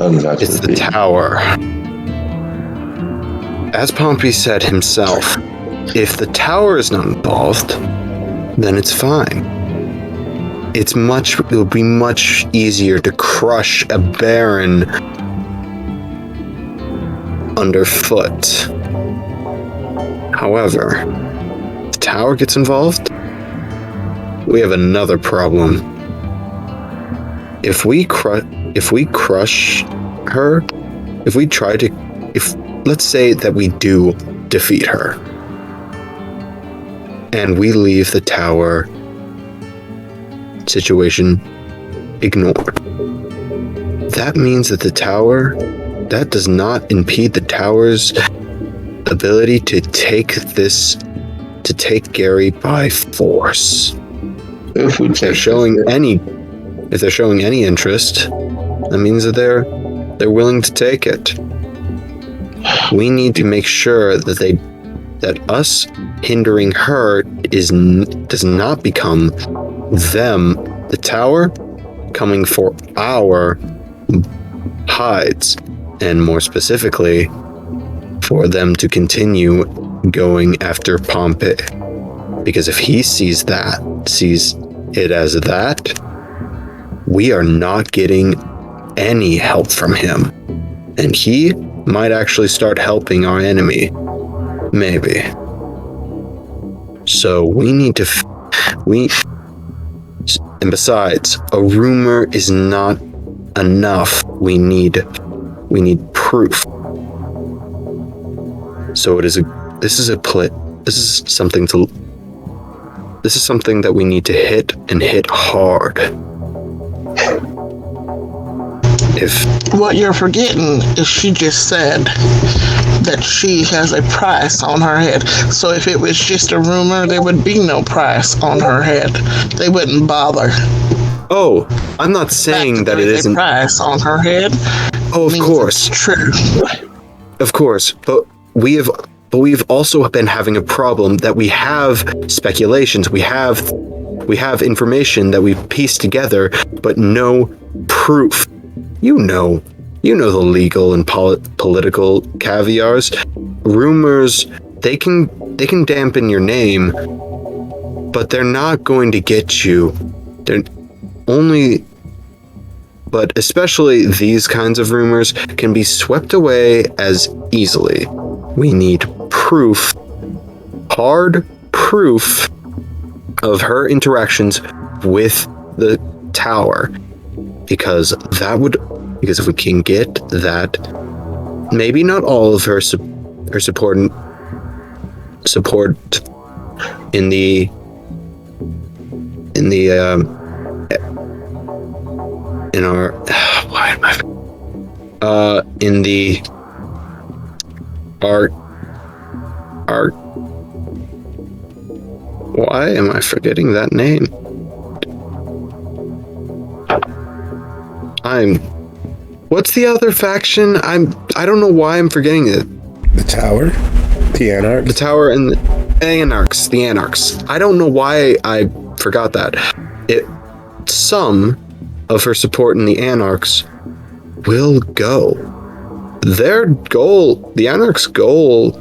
It's the tower. As Pompey said himself, if the tower is not involved, then it's fine. It will be much easier to crush a baron underfoot. Her. If the tower gets involved, we have another problem. If we crush her, let's say that we do defeat her, and we leave the tower situation ignored. That means that that does not impede the tower's ability to take Gary by force. If they're showing any interest, that means that they're willing to take it. We need to make sure that us hindering her does not become them, the tower, coming for our hides, and more specifically, for them to continue going after Pompey. Because if he sees it as that, we are not getting any help from him. And he might actually start helping our enemy. Maybe. So we need to... And besides, a rumor is not enough. We need proof. So this is something that we need to hit hard. What you're forgetting is she just said that she has a price on her head. So if it was just a rumor, there would be no price on her head. They wouldn't bother. Oh, I'm not saying that it isn't a price on her head. Oh, of course. It's true. Of course, but we've also been having a problem that we have speculations, we have information that we've pieced together, but no proof. You know the legal and political caviars. Rumors, they can dampen your name, but they're not going to get you. But especially these kinds of rumors can be swept away as easily. We need proof, hard proof of her interactions with the tower. Because if we can get that, maybe not all of her support in the why am I forgetting that name? What's the other faction? I don't know why I'm forgetting it. The Tower? The Anarchs? The Tower and the Anarchs. The Anarchs. I don't know why I forgot that. Some of her support in the Anarchs will go. Their goal, the Anarchs' goal,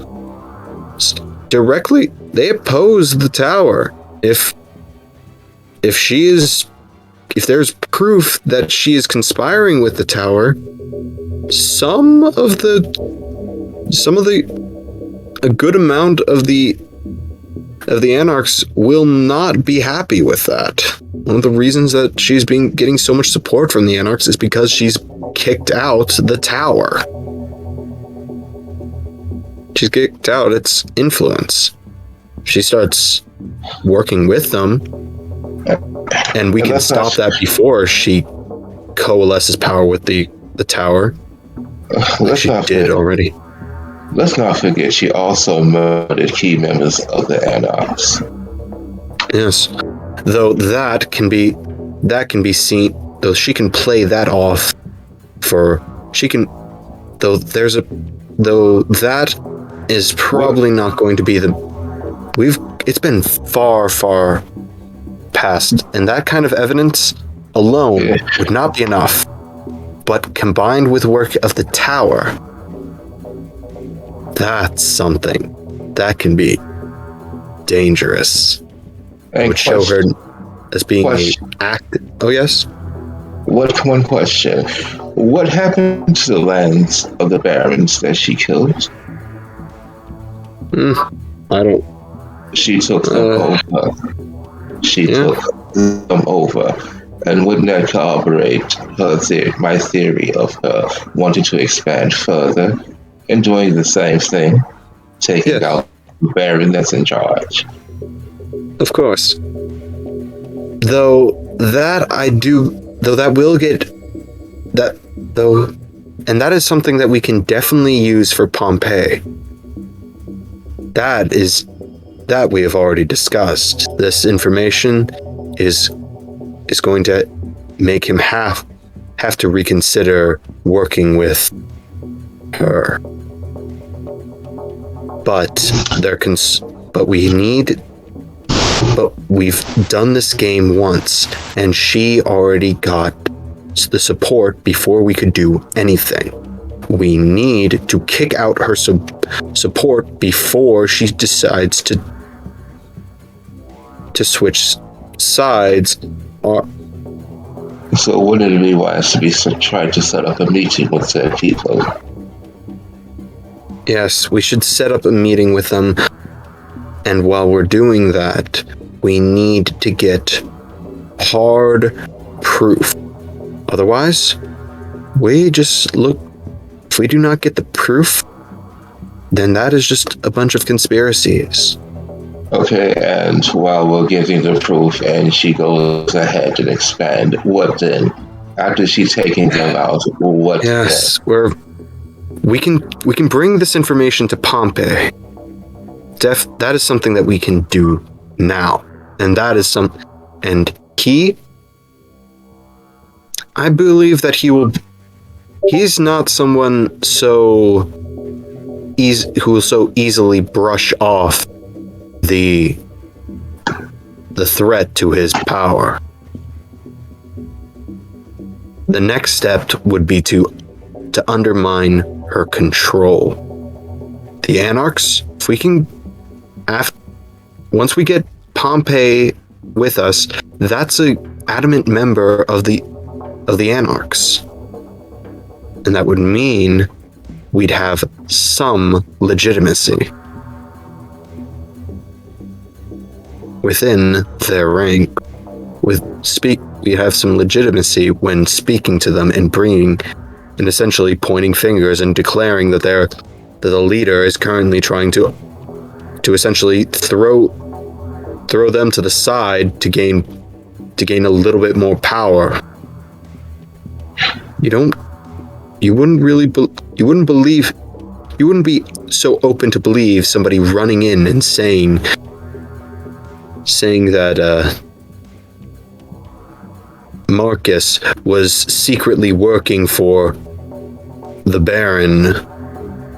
directly, they oppose the Tower. If there's proof that she is conspiring with the Tower, a good amount of the Anarchs will not be happy with that. One of the reasons that she's getting so much support from the Anarchs is because she's kicked out the Tower. She's kicked out its influence. She starts working with them, and we can stop that before she coalesces power with the Tower. Like she did already. Let's not forget she also murdered key members of the Anarchs. Yes. Though that can be seen, though she can play that off though that is probably not going to be it's been far past, and that kind of evidence alone would not be enough. But combined with work of the Tower, that's something that can be dangerous. Would show her as being an act. Oh yes. One question: what happened to the lands of the barons that she killed? I don't. She took them over. She took them over, and wouldn't that corroborate my theory of her wanting to expand further and doing the same thing, taking out the baron that's in charge? Of course. Though that will get that though, and that is something that we can definitely use for Pompeii. That we have already discussed. This information is going to make him have to reconsider working with her. But we've done this game once, and she already got the support before we could do anything. We need to kick out her support before she decides to switch sides. So wouldn't it be wise to try to set up a meeting with said people? Yes, we should set up a meeting with them. And while we're doing that, we need to get hard proof. Otherwise, if we do not get the proof, then that is just a bunch of conspiracies. Okay, and while we're getting the proof and she goes ahead and expand, what then? After she's taking them out, what then? We can bring this information to Pompeii. That is something that we can do now. And that is I believe that he's not someone who will so easily brush off the threat to his power. The next step would be to undermine her control. The Anarchs, if we can, once we get Pompeii with us, that's an adamant member of the Anarchs. And that would mean we'd have some legitimacy within their rank. We have some legitimacy when speaking to them and essentially pointing fingers and declaring that the leader is currently trying to essentially throw them to the side to gain a little bit more power. You wouldn't be so open to believe somebody running in and saying that Marcus was secretly working for the Baron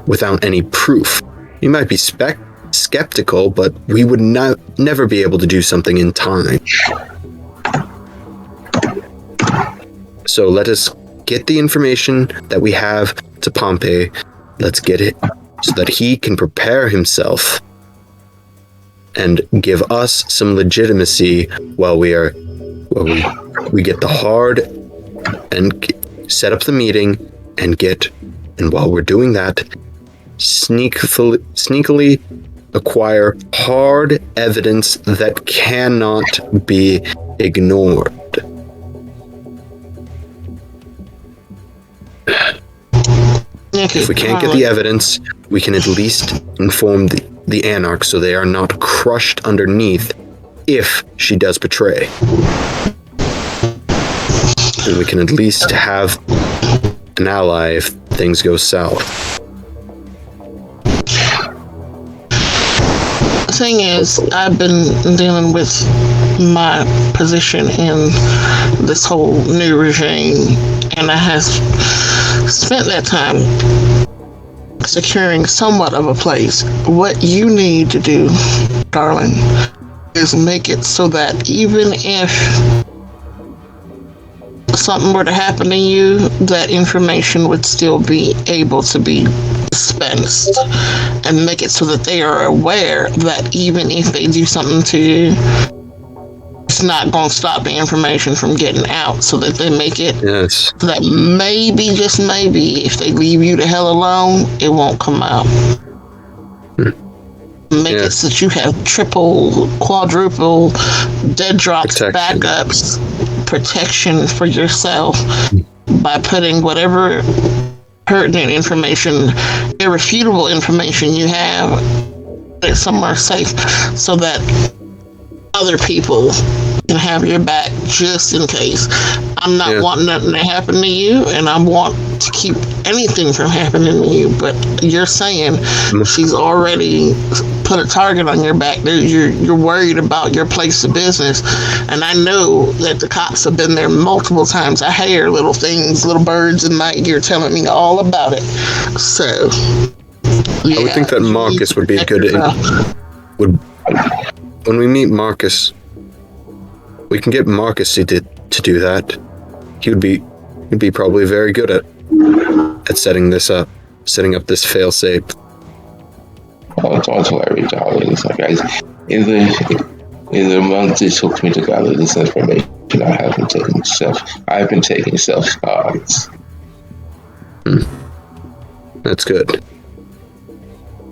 without any proof. You might be skeptical, but we would never be able to do something in time. So let us get the information that we have to Pompey. Let's get it so that he can prepare himself and give us some legitimacy while we get the hard and set up the meeting and while we're doing that, sneakily acquire hard evidence that cannot be ignored. Okay, If we can't get the evidence, we can at least inform the Anarch so they are not crushed underneath if she does betray. And we can at least have an ally if things go south. The thing is, I've been dealing with my position in this whole new regime, and I have spent that time securing somewhat of a place. What you need to do, darling, is make it so that even if something were to happen to you, that information would still be able to be dispensed, and make it so that they are aware that even if they do something to you, it's not going to stop the information from getting out, so that they make it Yes. so that maybe, just maybe, if they leave you the hell alone, it won't come out. Make it so that you have triple, quadruple, dead drops, Protection. backups, protection for yourself by putting whatever pertinent information, irrefutable information you have, it somewhere safe, so that other people can have your back just in case. I'm not wanting nothing to happen to you, and I want to keep anything from happening to you, but you're saying she's already put a target on your back. You're worried about your place of business, and I know that the cops have been there multiple times. I hear little things, little birds in my ear telling me all about it. So yeah, I would think that Marcus would be a good... When we meet Marcus, we can get Marcus to do that. He'd be probably very good at setting up this fail-safe. Don't worry, darling. It's like, guys, in the months it took me to gather this information, I've been taking self-guards. That's good.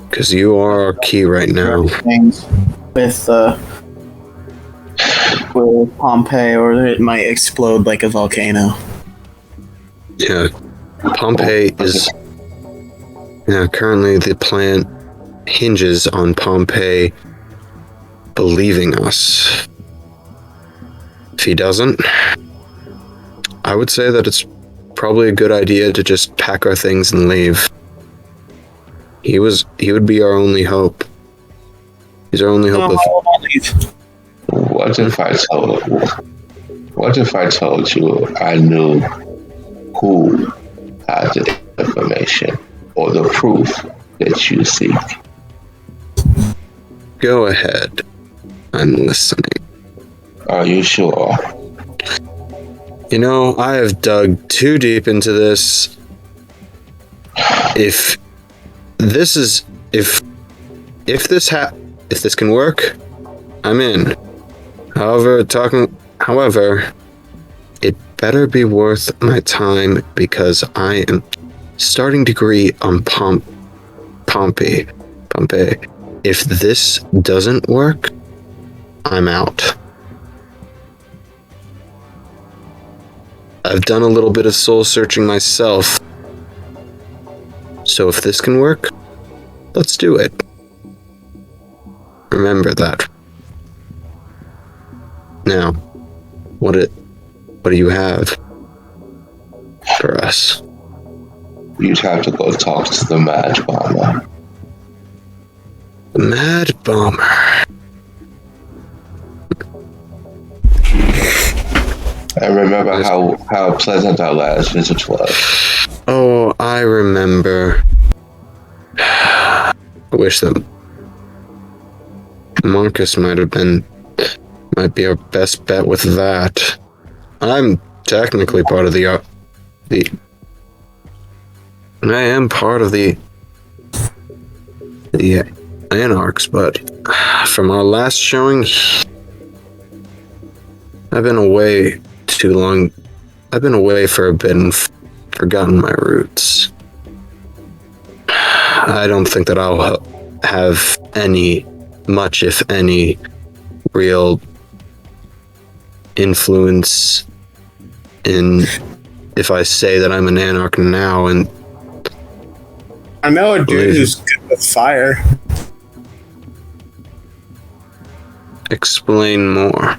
Because you are our key right now. Things with Pompeii, or it might explode like a volcano. Yeah. Pompeii is... Yeah, currently the plan hinges on Pompeii believing us. If he doesn't, I would say that it's probably a good idea to just pack our things and leave. He would be our only hope. He's our only hope of... What if I told you I knew who had the information or the proof that you seek? Go ahead. I'm listening. Are you sure? You know, I have dug too deep into this. If this can work, I'm in. However, it better be worth my time, because I am starting to agree on Pompey. If this doesn't work, I'm out. I've done a little bit of soul searching myself. So if this can work, let's do it. Remember that. Now, what do you have for us? You'd have to go talk to the Mad Bomber. The Mad Bomber. I remember how pleasant our last visit was. Oh, I remember. I wish that Marcus might be our best bet with that. I'm technically part of I am part of the Anarchs, but from our last showing, I've been away too long. I've been away for a bit and forgotten my roots. I don't think that I'll have much, if any, real influence if I say that I'm an Anarch now. And I know a dude who's good with fire. Explain more.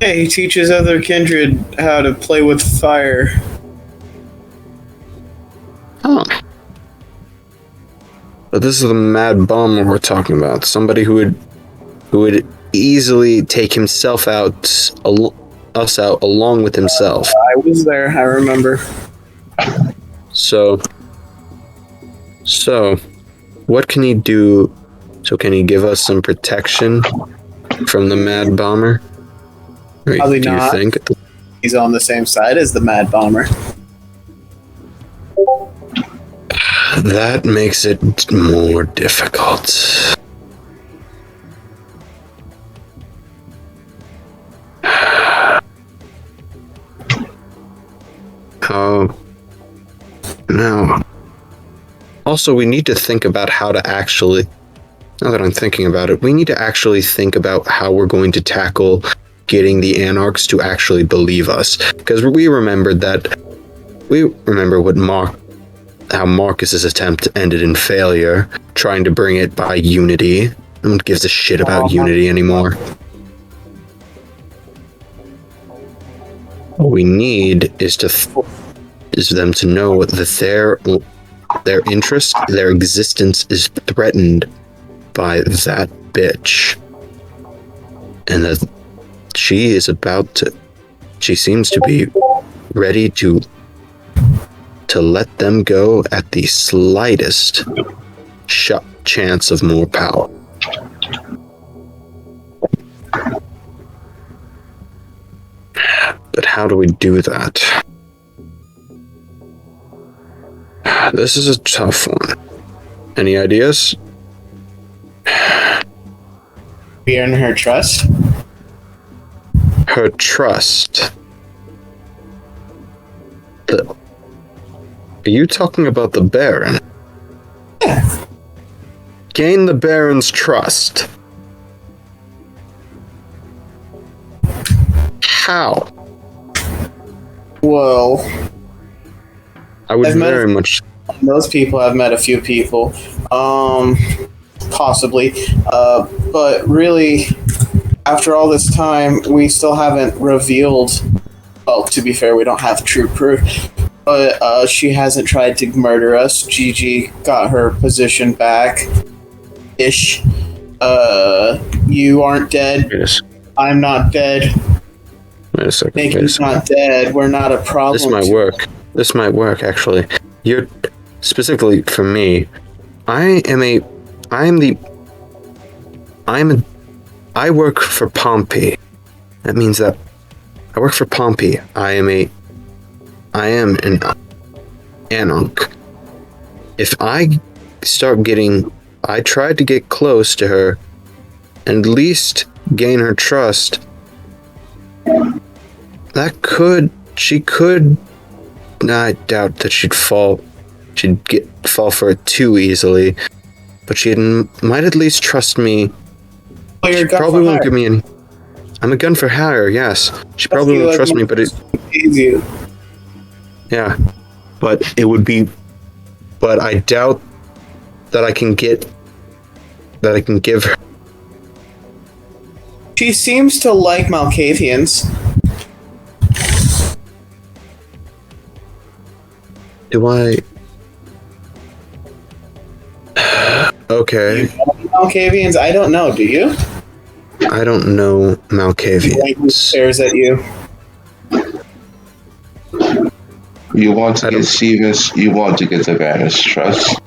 Yeah, he teaches other kindred how to play with fire. Oh. But this is the mad bomber we're talking about. Somebody who would easily take himself out, us out along with himself. I was there, I remember. So, what can he do? So can he give us some protection from the mad bomber? Or Probably do not. You think? He's on the same side as the mad bomber. That makes it more difficult. Oh. No. Also, we need to think about how to actually, now that I'm thinking about it, we need to actually think about how we're going to tackle getting the Anarchs to actually believe us. Because we remember how Marcus's attempt ended in failure, trying to bring it by unity. No one gives a shit about unity anymore. What we need is them to know that their interest, their existence is threatened by that bitch. And that she seems to be ready to let them go at the slightest chance of more power. But how do we do that? This is a tough one. Any ideas? We earn her trust? Her trust. Are you talking about the Baron? Yeah. Gain the Baron's trust. How? Well, I would very much. Those people, I've met a few people. Possibly. But really, after all this time, we still haven't revealed. Well, to be fair, we don't have true proof. But she hasn't tried to murder us. Gigi got her position back. Ish. You aren't dead. Yes. I'm not dead. Wait a second. Nikki's not dead. We're not a problem. This might work. This might work, actually. You're specifically for me. I work for Pompey. That means that I work for Pompey. I am an Anarch. If I tried to get close to her and at least gain her trust, she could, I doubt that she'd fall for it too easily, but she might at least trust me. Oh, She probably won't give me any. I'm a gun for hire, yes. She probably won't trust me, but easy. Yeah, but I doubt that I can give her. She seems to like Malkavians. Do I? Okay. You know Malkavians? I don't know. Do you? I don't know Malkavians. Stares at you. You want to get Stevens, you want to get the Baron's trust.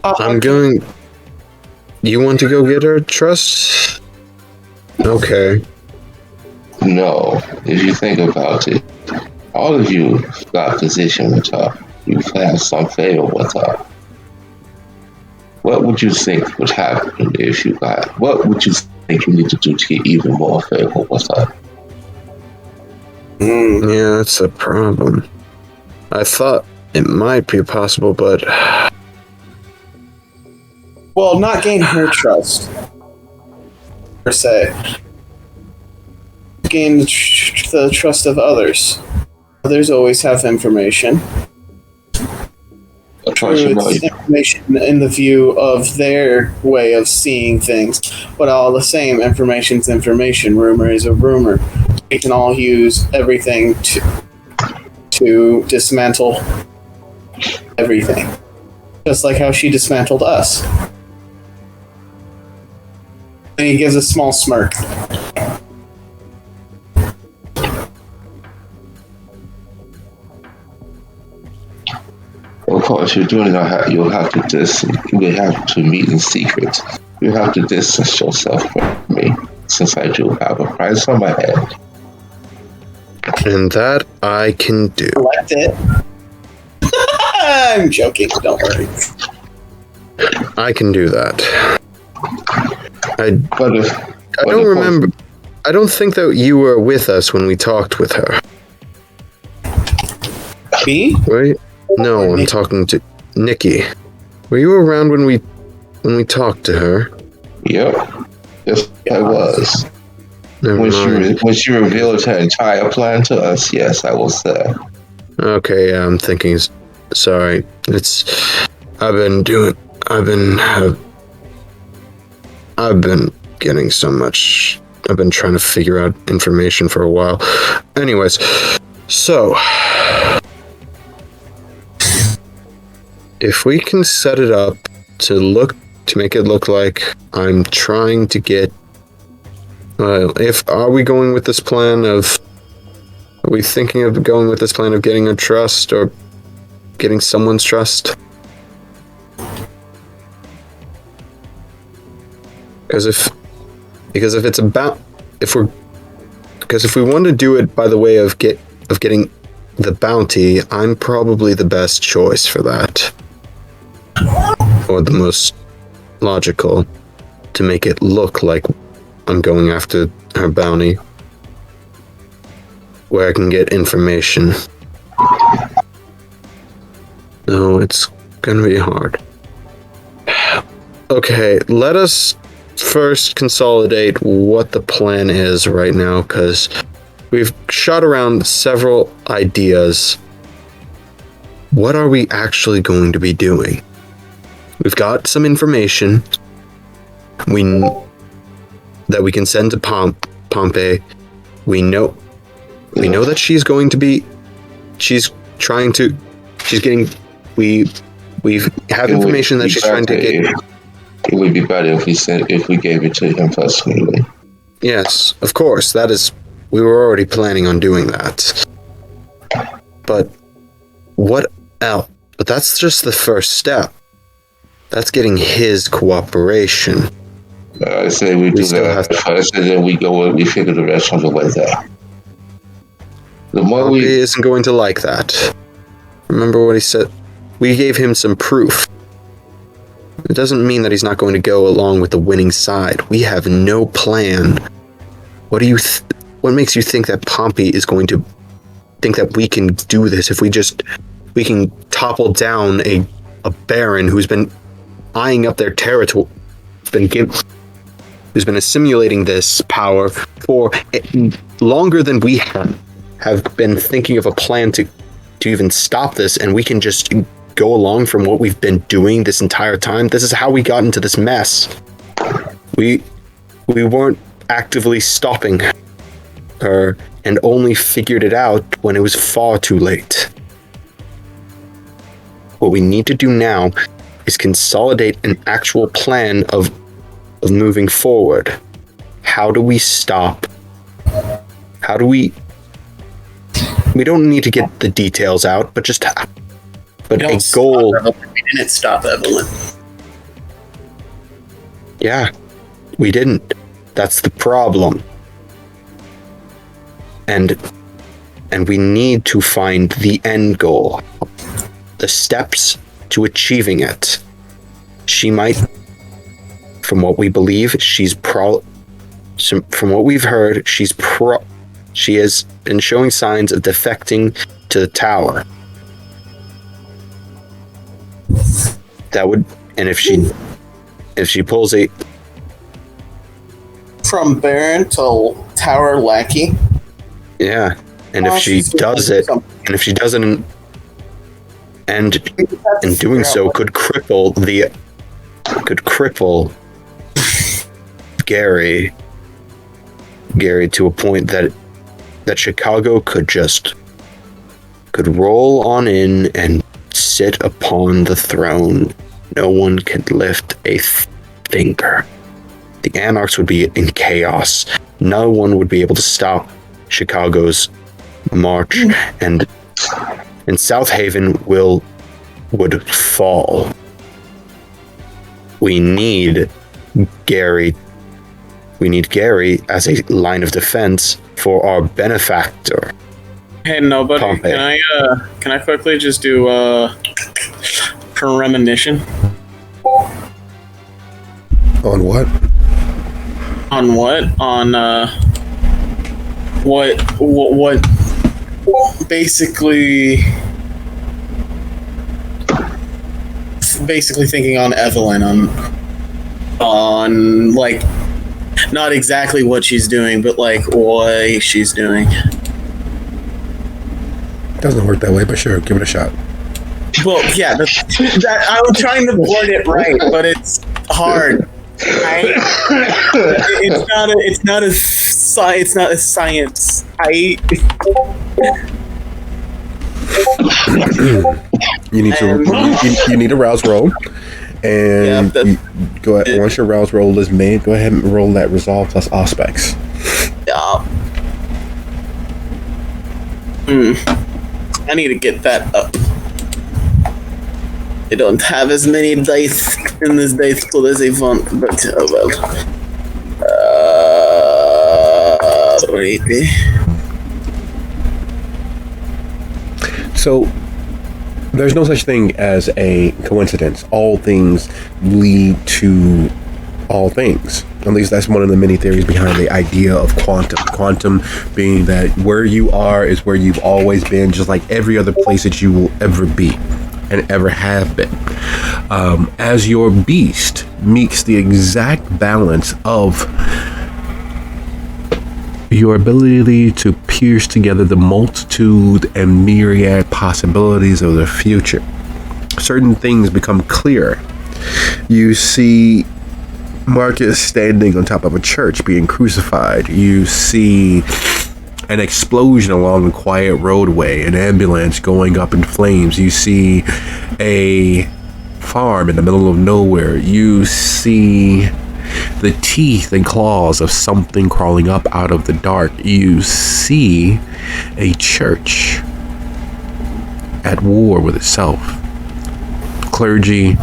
I'm going... You want to go get her trust? Okay. No, if you think about it, all of you got position with her. You have some favor with her. What would you think would happen if you got? What would you think you need to do to get even more favor with her? Yeah, that's a problem. I thought it might be possible, but... Well, not gain her trust, per se. Gain the trust of others. Others always have information. It's information in the view of their way of seeing things, but all the same, information's information. Rumor is a rumor. We can all use everything to dismantle everything, just like how she dismantled us. And he gives a small smirk. Of course, you're doing that. You'll have to we have to meet in secret. You have to distance yourself from me, since I do have a price on my head. And that I can do. Collect it. I'm joking. Don't worry. I can do that. I don't remember. I don't think that you were with us when we talked with her. Me? Right? No, I'm talking to Nikki. Were you around when we talked to her? Yep. Yes, I was. When she revealed her entire plan to us, yes, I was there. Okay, I'm thinking. Sorry, I've been getting so much. I've been trying to figure out information for a while. Anyways, so if we can set it up to make it look like I'm trying to get. Are we going with this plan of? Are we thinking of going with this plan of getting a trust or getting someone's trust? Because if we want to do it by the way of getting the bounty, I'm probably the best choice for that, or the most logical to make it look like I'm going after her bounty, where I can get information. No, it's gonna be hard. Okay, let us first consolidate what the plan is right now, because we've shot around several ideas. What are we actually going to be doing? We've got some information that we can send to Pompey. We know that she's we have information that she's trying to get. It would be better if we gave it to him personally. Yes, of course. We were already planning on doing that. But what else? But that's just the first step. That's getting his cooperation. I say we do that first, and then we figure the rest on the way there. Pompey isn't going to like that. Remember what he said? We gave him some proof. It doesn't mean that he's not going to go along with the winning side. We have no plan. What what makes you think that Pompey is going to think that we can do this if we can topple down a baron who's been eyeing up their territory, who's been assimilating this power for longer than we have been thinking of a plan to even stop this, and we can just go along from what we've been doing this entire time. This is how we got into this mess. We weren't actively stopping her and only figured it out when it was far too late. What we need to do now is consolidate an actual plan of moving forward. How do we stop? How do we don't need to get the details out, but just a goal. We didn't stop Evelyn. Yeah, we didn't. That's the problem. And we need to find the end goal. The steps to achieving it. She might, from what we believe, from what we've heard, she has been showing signs of defecting to the tower. That would, and if she pulls a from Baron to Tower Lackey. Yeah, and if she does it, and in doing so could cripple Gary to a point that Chicago could roll on in and sit upon the throne. No one could lift a finger. The Anarchs would be in chaos. No one would be able to stop Chicago's march, and South Haven would fall. We need Gary as a line of defense for our benefactor. Hey, nobody. Pompey. Can I quickly just do premonition? On what? On what? On what basically thinking on Evelyn on like not exactly what she's doing, but like why she's doing. Doesn't work that way, but sure, give it a shot. Well, yeah, that I'm trying to word it right, but it's hard. It's not a science. You need a rouse roll, and go ahead. Once your rouse roll is made, go ahead and roll that resolve plus aspects. Yeah. I need to get that up. I don't have as many dice in this dice pool as I want, but oh well. Maybe. So, there's no such thing as a coincidence. All things lead to all things. At least that's one of the many theories behind the idea of quantum. Quantum being that where you are is where you've always been, just like every other place that you will ever be and ever have been. As your beast meets the exact balance of your ability to pierce together the multitude and myriad possibilities of the future, certain things become clear. You see Marcus standing on top of a church being crucified. You see an explosion along a quiet roadway, an ambulance going up in flames. You see a farm in the middle of nowhere. You see the teeth and claws of something crawling up out of the dark. You see a church at war with itself. Clergy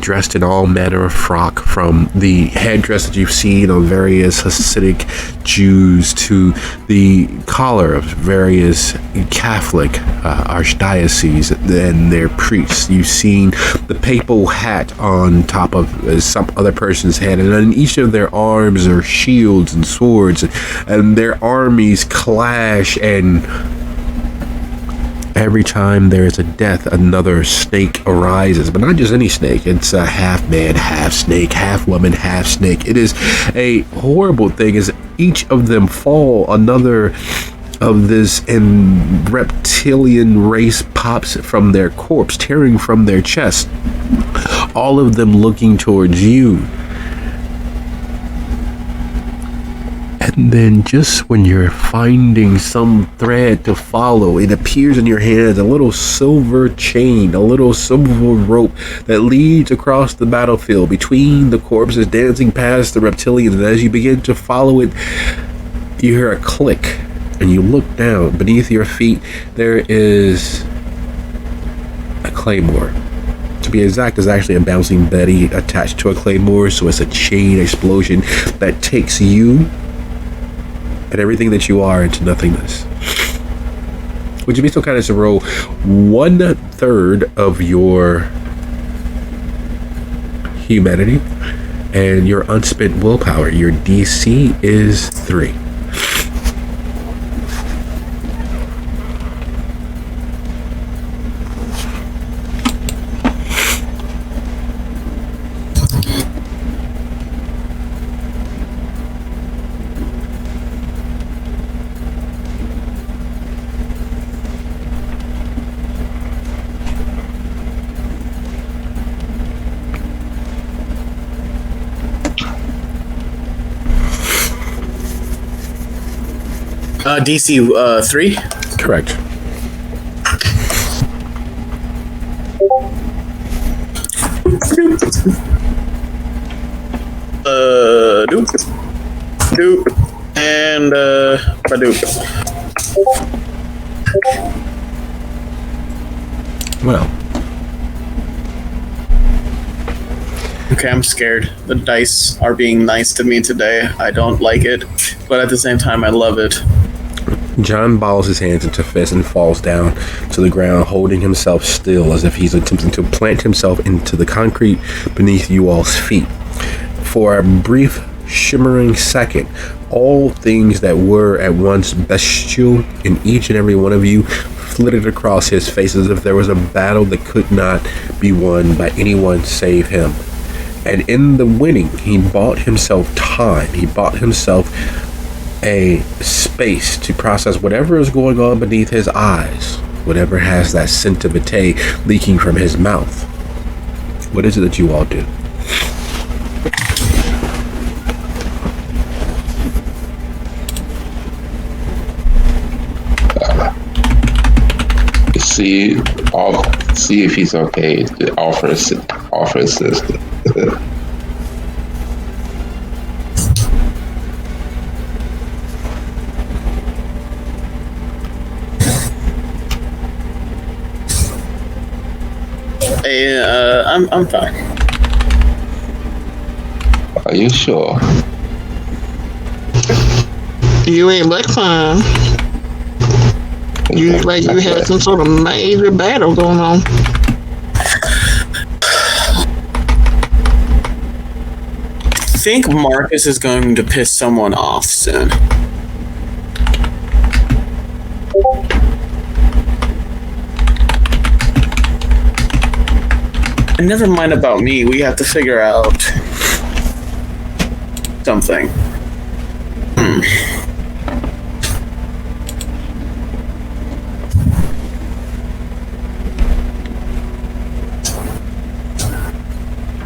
dressed in all manner of frock, from the headdress that you've seen on various Hasidic Jews to the collar of various Catholic archdioceses and their priests. You've seen the papal hat on top of some other person's head, and on each of their arms are shields and swords, and their armies clash, and every time there is a death, another snake arises. But not just any snake. It's a half man, half snake, half woman, half snake. It is a horrible thing. As each of them fall, another of this reptilian race pops from their corpse, tearing from their chest. All of them looking towards you. And then just when you're finding some thread to follow, it appears in your hand a little silver chain, a little silver rope that leads across the battlefield between the corpses dancing past the reptilians. And as you begin to follow it, you hear a click and you look down. Beneath your feet, there is a claymore. To be exact, there's actually a bouncing Betty attached to a claymore, so it's a chain explosion that takes you and everything that you are into nothingness. Would you be so kind as to roll 1/3 of your humanity and your unspent willpower? Your DC is 3. DC 3. Correct. Doop. Doop. And Badoop. Well, Okay, I'm scared. The dice are being nice to me today. I don't like it, but at the same time, I love it. John balls his hands into fists and falls down to the ground, holding himself still as if he's attempting to plant himself into the concrete beneath you all's feet. For a brief, shimmering second, all things that were at once bestial in each and every one of you flitted across his face as if there was a battle that could not be won by anyone save him. And in the winning, he bought himself time. He bought himself a space to process whatever is going on beneath his eyes, whatever has that scent of vitae leaking from his mouth. What is it that you all do? See if he's okay to offer assistance. Hey, I'm fine. Are you sure? You ain't look fine. You like you had some sort of major battle going on. I think Marcus is going to piss someone off soon. And never mind about me. We have to figure out something.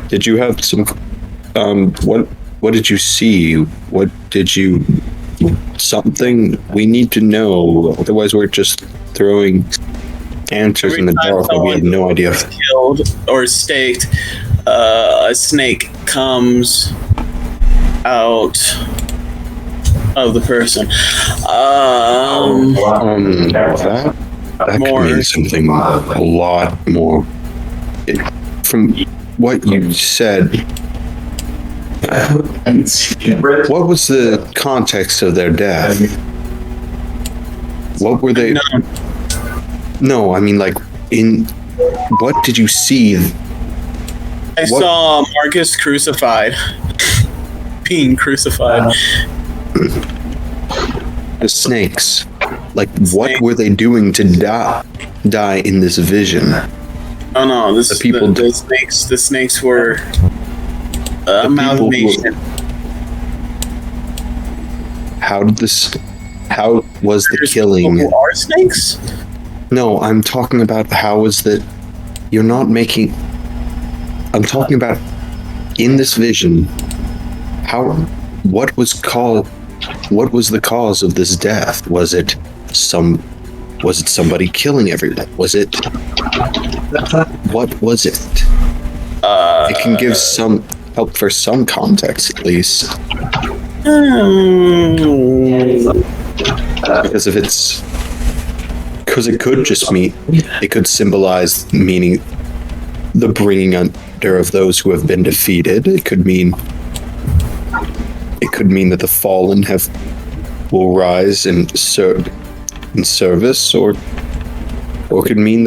Did you have some? What did you see? What did you? Something we need to know. Otherwise, we're just throwing answers in the dark that we have no idea. Killed or staked, a snake comes out of the person. That More. could mean something a lot more. From what you said, what was the context of their death? What were they? No, I mean, like, in what did you see? I saw Marcus crucified, being crucified. The snakes, like, what were they doing to die in this vision? Oh no, The people- the snakes were amalgamation. How was the There's killing? people who are snakes? No, I'm talking about how is that you're not making. I'm talking about in this vision. What was what was the cause of this death? Was it somebody killing everyone? Was it what was it? It can give some help for some context at least. Because it could just mean, it could symbolize meaning the bringing under of those who have been defeated. It could mean that the fallen will rise in service, or it could mean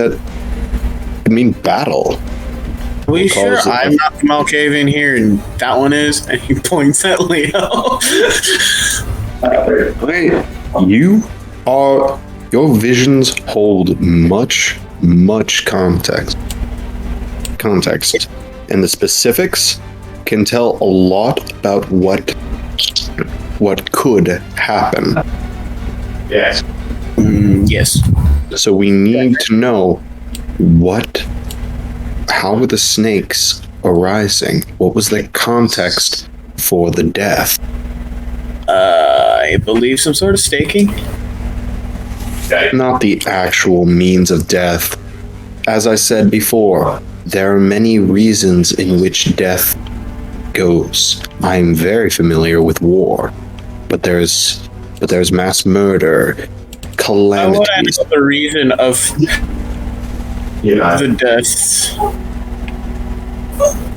battle. Are we sure I'm not the Malkavian here and that one is? And he points at Leo. Your visions hold much context, and the specifics can tell a lot about what could happen. Yes. Yes. So we need to know how were the snakes arising? What was the context for the death? I believe some sort of staking. Not the actual means of death. As I said before, there are many reasons in which death goes. I'm very familiar with war, but there's mass murder, calamities. I want to know the reason of the deaths.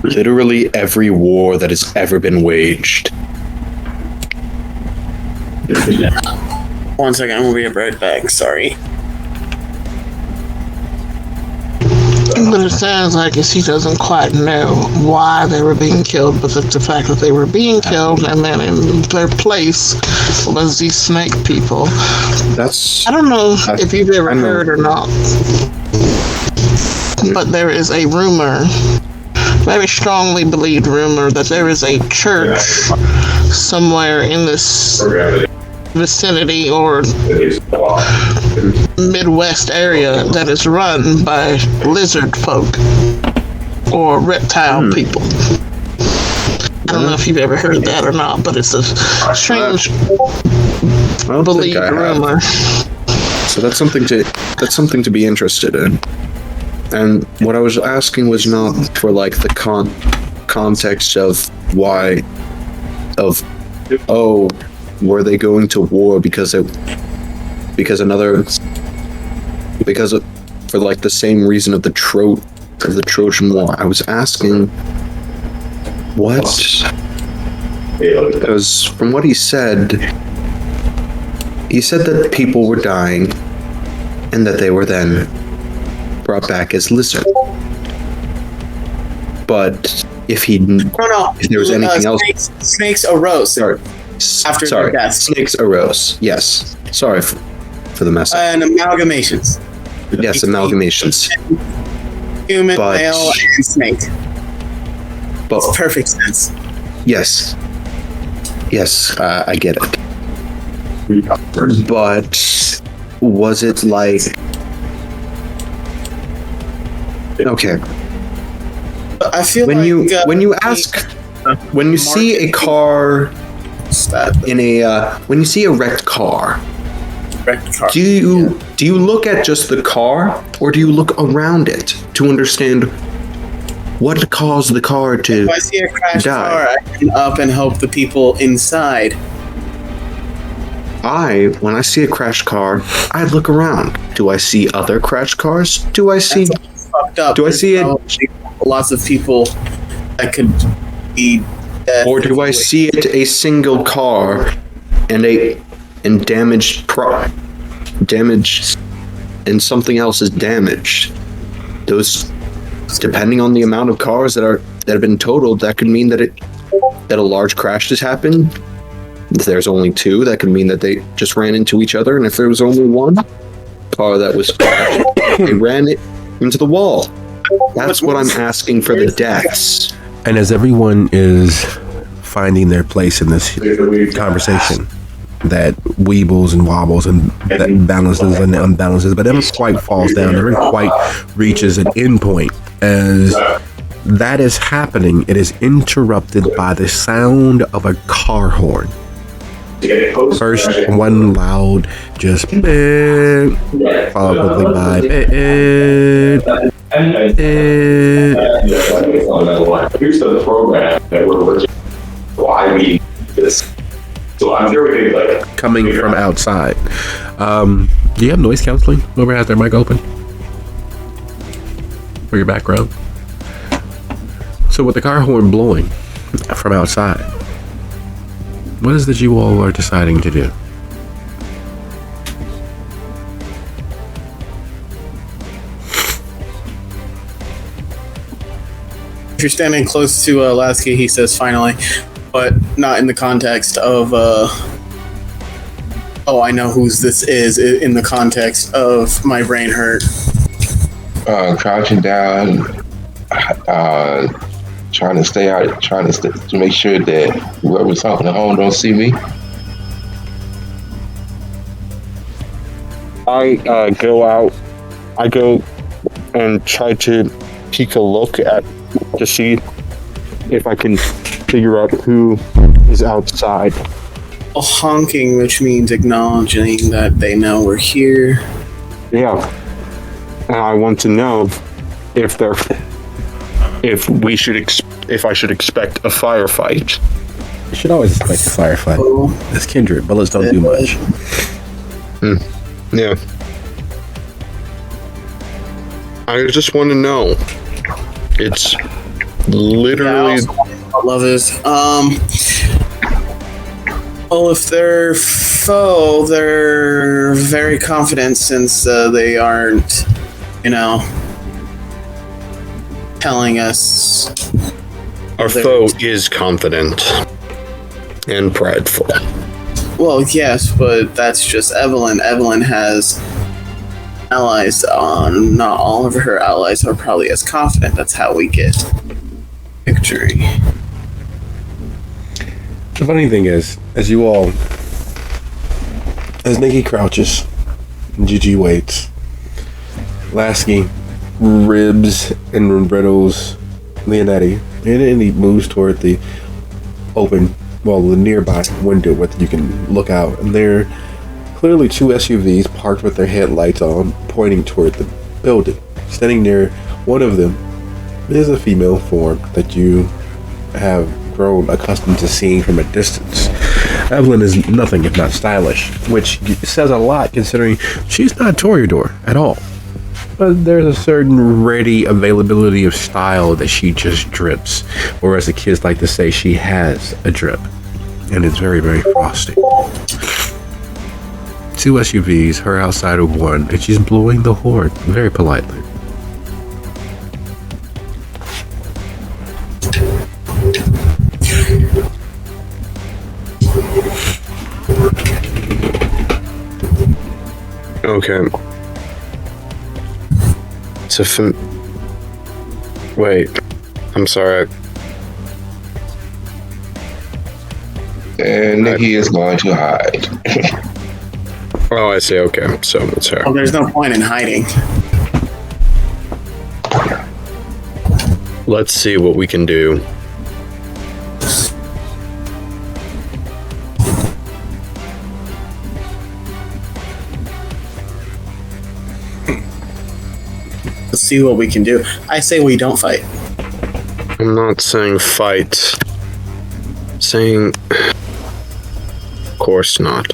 Literally every war that has ever been waged. 1 second, I'm gonna be right back. Sorry. But it sounds like he doesn't quite know why they were being killed, but the fact that they were being killed, and then in their place was these snake people. I don't know if you've ever heard or not, but there is a rumor, very strongly believed rumor, that there is a church somewhere in this vicinity or Midwest area that is run by lizard folk or reptile people. I don't know if you've ever heard that or not, but it's a strange believed rumor. So that's something to be interested in. And what I was asking was not for like the context of why, were they going to war for like the same reason of the Trojan War. I was asking because from what he said that people were dying and that they were then brought back as lizards. But if there was anything else, snakes arose. After their death. Snakes arose. Yes. Sorry for the mess up. And amalgamations. Yes, amalgamations. Human, male, and snake. But it's perfect sense. Yes. Yes, I get it. But was it like... Okay. I feel when you see a car when you see a wrecked car, do you look at just the car, or do you look around it to understand what caused the car to If I see a crashed die? car, I can up and help the people inside. When I see a crashed car, I look around. Do I see other crashed cars? Do I see? That's fucked up. Do I see it? Lots of people that could be dead. Or do I see it a single car and damaged and something else is damaged? Those, depending on the amount of cars that have been totaled, that could mean that a large crash has happened. If there's only two, that could mean that they just ran into each other, and if there was only one car that was crashed, they ran it into the wall. That's what I'm asking for the deaths. And as everyone is finding their place in this conversation, that weebles and wobbles and that balances and unbalances, but never quite falls down, never quite reaches an end point. As that is happening, it is interrupted by the sound of a car horn. First, one loud, just followed quickly by Here's the program that we're working. Why we this? So I'm very like coming from outside. Do you have noise canceling? Whoever has their mic open for your background. So with the car horn blowing from outside, what is it you all are deciding to do? If you're standing close to Lasky, he says finally, but not in the context of, oh, I know whose this is, in the context of my brain hurt. Crouching down, trying to stay out, to make sure that whoever's talking at home don't see me. I go out. I go and try to take a look to see if I can figure out who is outside. Honking, which means acknowledging that they know we're here. Yeah, and I want to know if I should expect a firefight. You should always expect a firefight. It's kindred. Bullets don't do much. Yeah. I just want to know. It's literally. I love this. Well, if they're foe, they're very confident since they aren't, telling us. Our foe is confident and prideful. Well, yes, but that's just Evelyn. Evelyn has allies. Not all of her allies are probably as confident. That's how we get victory. The funny thing is, as Nikki crouches, Gigi waits, Lasky ribs and riddles Leonetti, and he moves toward the the nearby window where you can look out, and there are clearly two SUVs parked with their headlights on, pointing toward the building. Standing near one of them is a female form that you have grown accustomed to seeing from a distance. Evelyn is nothing if not stylish, which says a lot considering she's not Toreador at all. But there's a certain ready availability of style that she just drips, or as the kids like to say, she has a drip, and it's very, very frosty. Two SUVs, her outside of one, and she's blowing the horn very politely. Okay. So, wait. I'm sorry. And Nikki is going to hide. Oh, I see. Okay. So it's her. Well, there's no point in hiding. Let's see what we can do. Let's see what we can do. I say we don't fight. I'm not saying fight. I'm saying, of course not.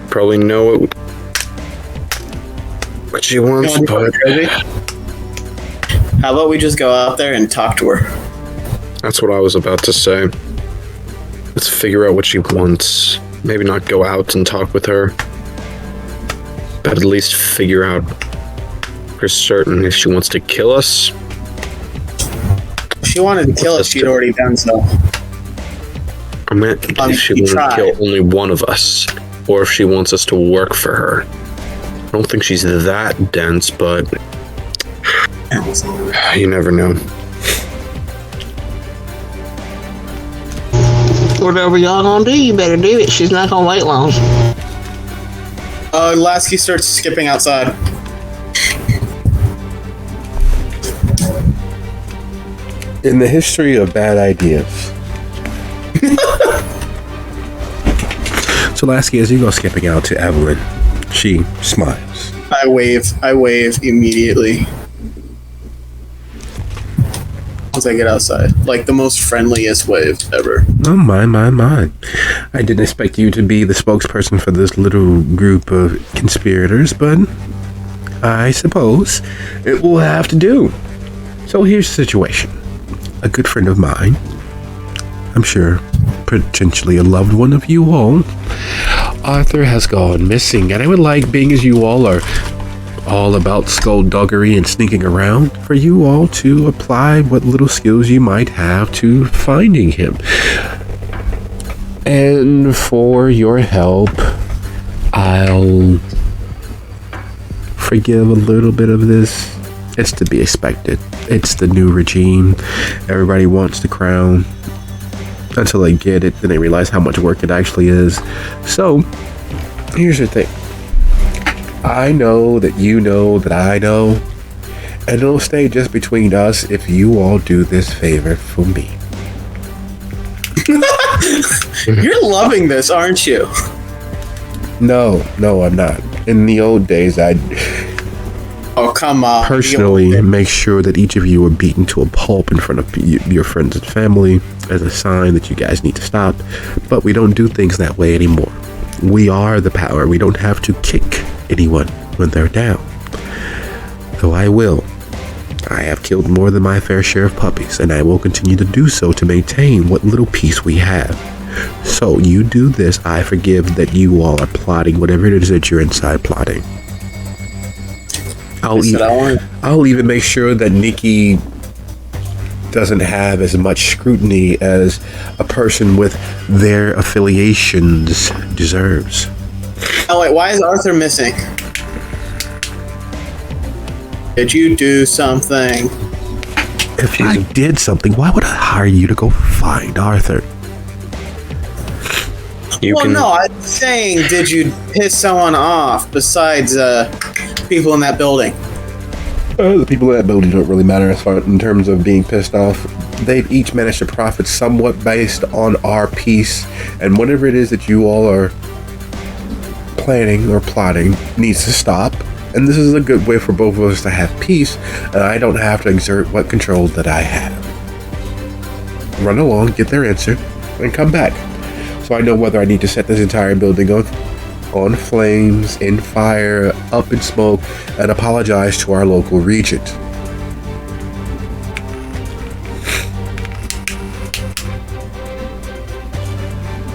Probably know what she wants, but how about we just go out there and talk to her? that's what I was about to say. Let's figure out what she wants. Maybe not go out and talk with her, but at least figure out for certain if she wants to kill us. If she wanted to kill us, she'd already done so. I meant if she wanted to kill only one of us, or if she wants us to work for her. I don't think she's that dense, but you never know. Whatever y'all gonna do, you better do it. She's not gonna wait long. Lasky starts skipping outside. In the history of bad ideas. So Lasky, as you go skipping out to Evelyn, she smiles. I wave immediately. Once I get outside. Like the most friendliest wave ever. Oh, my. I didn't expect you to be the spokesperson for this little group of conspirators, but I suppose it will have to do. So here's the situation. A good friend of mine, I'm sure potentially a loved one of you all, Arthur has gone missing, and I would like, being as you all are all about skullduggery and sneaking around, for you all to apply what little skills you might have to finding him. And for your help, I'll forgive a little bit of this. It's to be expected. It's the new regime. Everybody wants the crown. Until they get it, then they realize how much work it actually is. So, here's the thing. I know that you know that I know. And it'll stay just between us if you all do this favor for me. You're loving this, aren't you? No, I'm not. In the old days, I'd Oh, come on. personally make sure that each of you are beaten to a pulp in front of your friends and family as a sign that you guys need to stop. But we don't do things that way anymore. We are the power. We don't have to kick anyone when they're down. Though I will. I have killed more than my fair share of puppies, and I will continue to do so to maintain what little peace we have. So you do this, I forgive that you all are plotting whatever it is that you're inside plotting. I'll even make sure that Nikki doesn't have as much scrutiny as a person with their affiliations deserves. Oh wait, why is Arthur missing? Did you do something? If I did something, why would I hire you to go find Arthur? No, I'm saying, did you piss someone off besides people in that building? The people in that building don't really matter as far in terms of being pissed off. They've each managed to profit somewhat based on our peace, and whatever it is that you all are planning or plotting needs to stop. And this is a good way for both of us to have peace, and I don't have to exert what control that I have. Run along, get their answer, and come back. So I know whether I need to set this entire building on flames, in fire, up in smoke, and apologize to our local regent.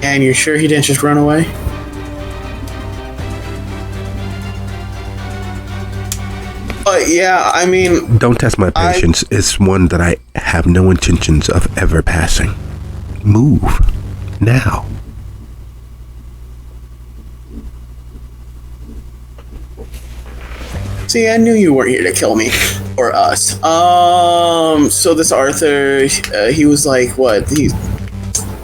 And you're sure he didn't just run away? But yeah, I mean... Don't test my patience. It's one that I have no intentions of ever passing. Move. Now. See, I knew you weren't here to kill me. Or us. So this Arthur, he was like, what? He's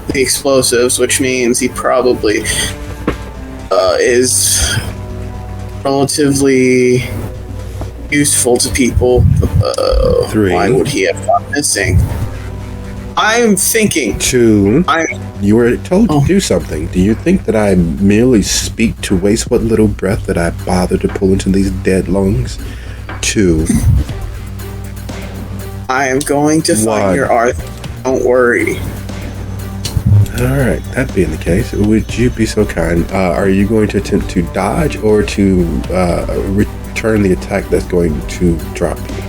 the explosives, which means he probably is relatively useful to people. Why would he have gone missing? I'm thinking. 2, you were told to do something. Do you think that I merely speak to waste what little breath that I bother to pull into these dead lungs? 2. I am going to find your Arthur. Don't worry. Alright, that being the case, would you be so kind? Are you going to attempt to dodge or to return the attack that's going to drop you?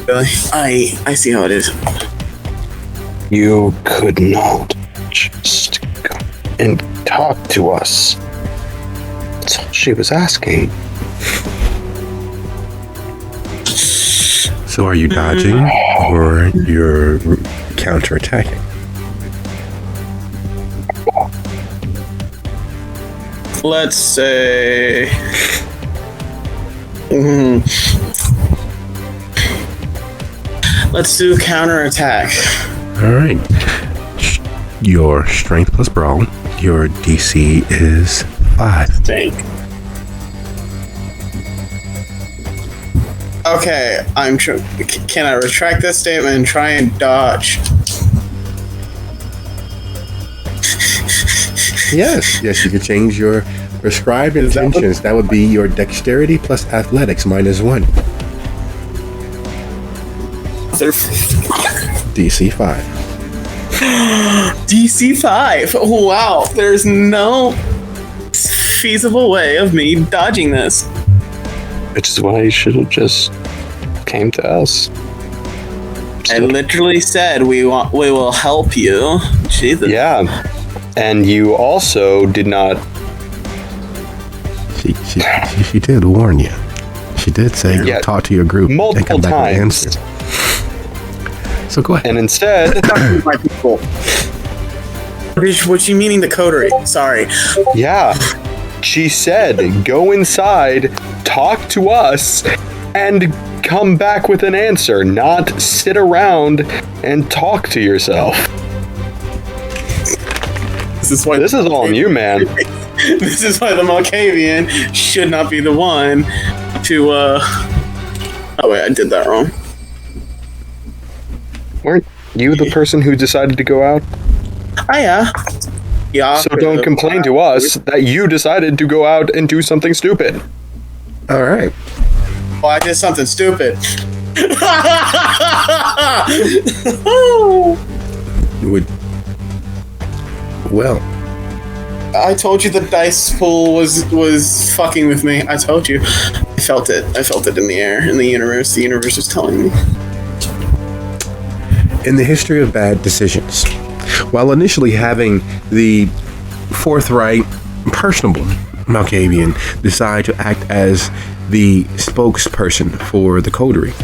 Really? I see how it is. You could not just come and talk to us. That's all she was asking. So are you dodging or you're counterattacking? Let's say... Let's do counterattack. Alright. Your strength plus brawl. Your DC is 5. Think. Okay, can I retract this statement and try and dodge? Yes, you could change your prescribed intentions. That would be your dexterity plus athletics -1. DC 5. DC 5. Wow, there's no feasible way of me dodging this. Which is why you should have just came to us. I literally said we will help you. Jesus. Yeah, and you also did not. She did warn you. She did say go talk to your group multiple and come back with an times. answer. So go ahead. And instead, My people. What you meaning the coterie? Sorry. yeah, she said, go inside, talk to us, and come back with an answer, not sit around and talk to yourself. This is all on you, man. This is why the Malkavian should not be the one to, Oh wait, I did that wrong. Weren't you the person who decided to go out? Oh yeah. Yeah. So don't complain to us that you decided to go out and do something stupid. All right. Well, I did something stupid. Well, I told you the dice pool was fucking with me. I told you. I felt it. I felt it in the air, in the universe. The universe was telling me. in the history of bad decisions, while initially having the forthright, personable Malkavian decide to act as the spokesperson for the Coterie,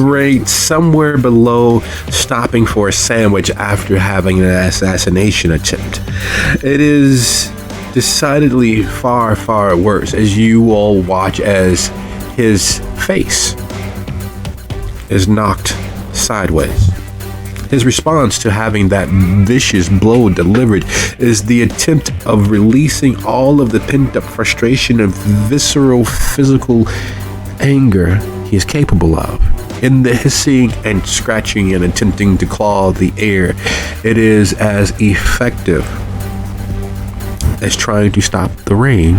right somewhere below stopping for a sandwich after having an assassination attempt, it is decidedly far, far worse as you all watch as his face is knocked sideways. His response to having that vicious blow delivered is the attempt of releasing all of the pent-up frustration and visceral physical anger he is capable of. In the hissing and scratching and attempting to claw the air, it is as effective as trying to stop the rain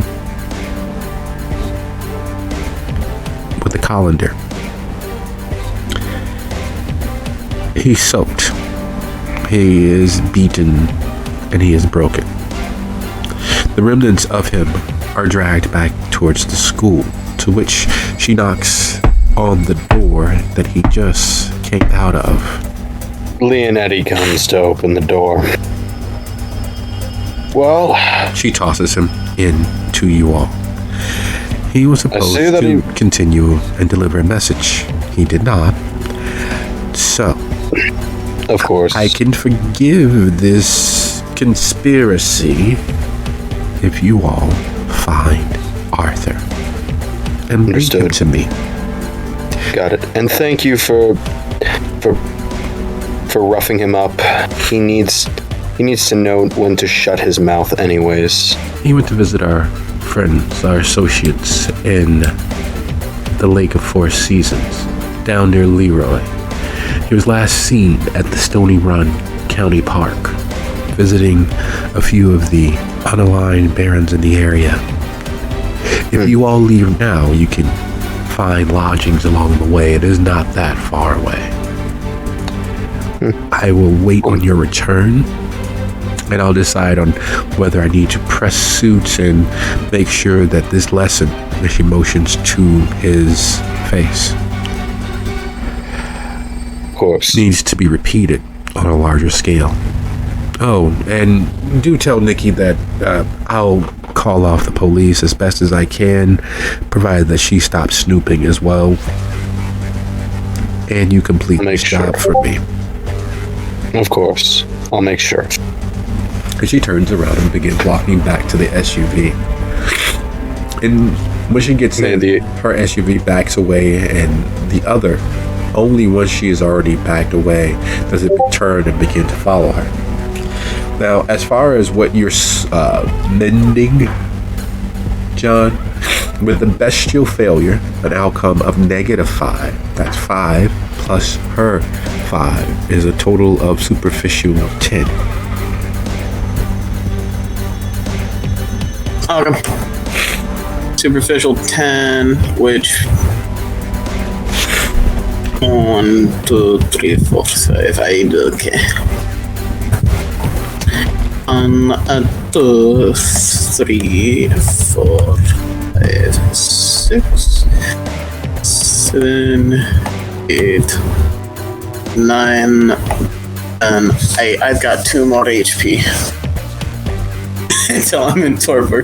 with a colander. He's soaked, he is beaten, and he is broken. The remnants of him are dragged back towards the school, to which she knocks on the door that he just came out of. Leonetti comes to open the door. Well, she tosses him in to you all. He was supposed to continue and deliver a message. He did not. So, of course, I can forgive this conspiracy if you all find Arthur and bring him to me. Got it. And thank you for roughing him up. He needs to know when to shut his mouth anyways. He went to visit our friends, our associates in the Lake of Four Seasons, down near Leroy. He was last seen at the Stony Run County Park, visiting a few of the unaligned barons in the area. If you all leave now, you can find lodgings along the way. It is not that far away. I will wait on your return, and I'll decide on whether I need to press suit and make sure that this lesson, as she motions to his face, of course, needs to be repeated on a larger scale. Oh, and do tell Nikki that I'll call off the police as best as I can, provided that she stops snooping as well. And you complete this job for me. Of course, I'll make sure. And she turns around and begins walking back to the SUV. And when she gets in, her SUV backs away, and the other, only once she is already backed away, does it turn and begin to follow her. Now, as far as what you're mending, John, With the bestial failure, an outcome of -5. That's 5 plus her 5 is a total of superficial of 10. Okay. Superficial 10, which 1, 2, 3, 4, 5, 8, okay. 1, 2, 3, 4, 5, 6, 7, 8, 9, and I've got 2 more HP. Until I'm in torpor.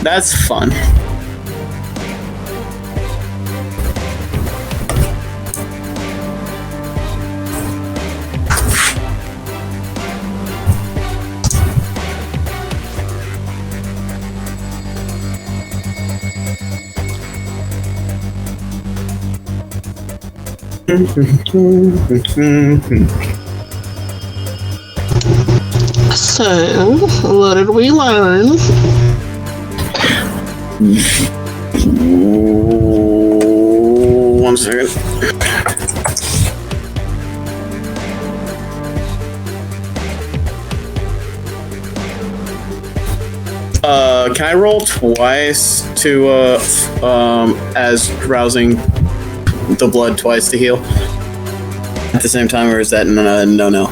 That's fun. So, what did we learn? One second. Can I roll twice to as rousing the blood twice to heal at the same time, or is that no?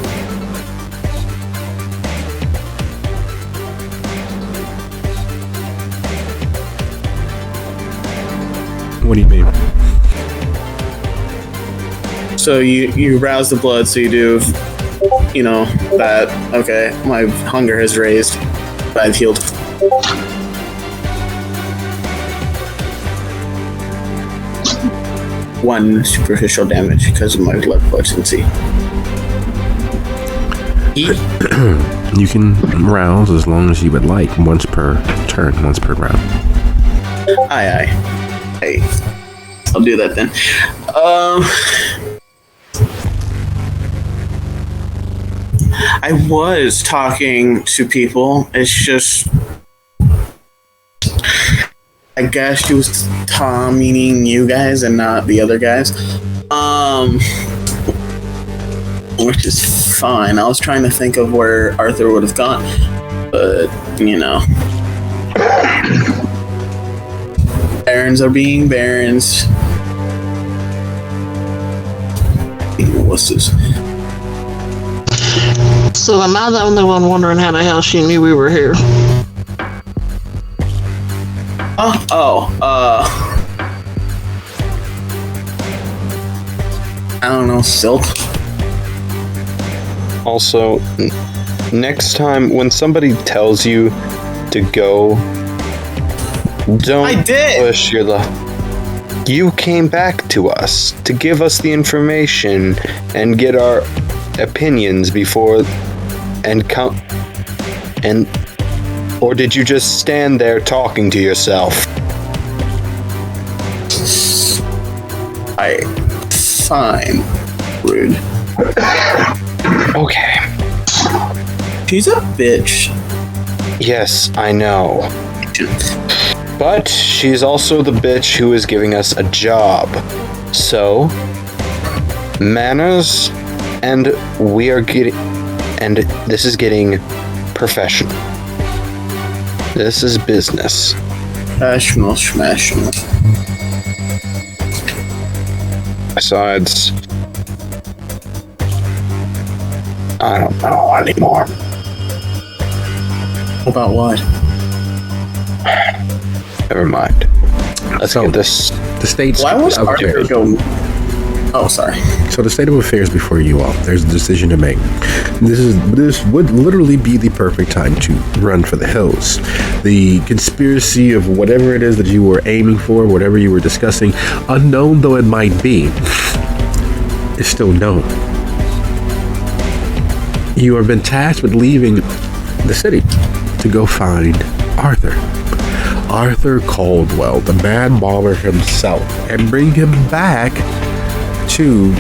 What do you mean? So you rouse the blood, so you do, that. Okay, my hunger has raised. I've healed. One superficial damage because of my blood potency. You can rouse as long as you would like, once per turn, once per round. Aye. Hey, I'll do that then. I was talking to people. It's just, I guess she was meaning you guys and not the other guys. Which is fine. I was trying to think of where Arthur would have gone, but Barons are being barons. What's this? So am I the only one wondering how the hell she knew we were here? I don't know, Silk. Also, next time when somebody tells you to go, don't I did. push your luck. You came back to us to give us the information and get our opinions before or did you just stand there talking to yourself? Fine. Rude. Okay. She's a bitch. Yes, I know. But she's also the bitch who is giving us a job. So, manners, and this is getting professional. This is business. Professional schmashional. Besides, I don't know anymore. About what? Never mind. Let's get this. The state Why was of Arthur affairs. go? Oh, sorry. So the state of affairs before you all. There's a decision to make. This would literally be the perfect time to run for the hills. The conspiracy of whatever it is that you were aiming for, whatever you were discussing, unknown though it might be, is still known. You have been tasked with leaving the city to go find Arthur Caldwell, the Mad Mauler himself, and bring him back to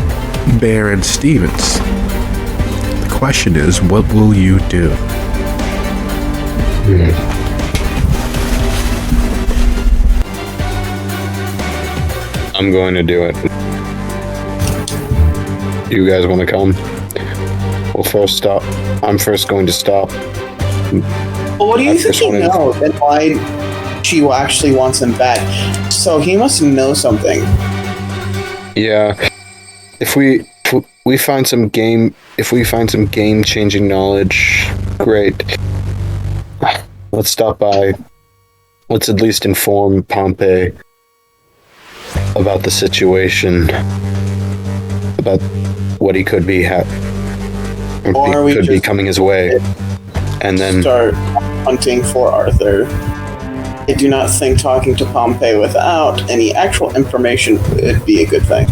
Baron Stevens. The question is, what will you do? I'm going to do it. You guys want to come? We'll first stop. I'm first going to stop. Well, what do you think First he one is- knows and why she actually wants him back? So he must know something. Yeah. If we find some game changing knowledge, great. Let's stop by. Let's at least inform Pompey about the situation, about what he could be Or we could be just coming his way, and then start hunting for Arthur. I do not think talking to Pompey without any actual information would be a good thing.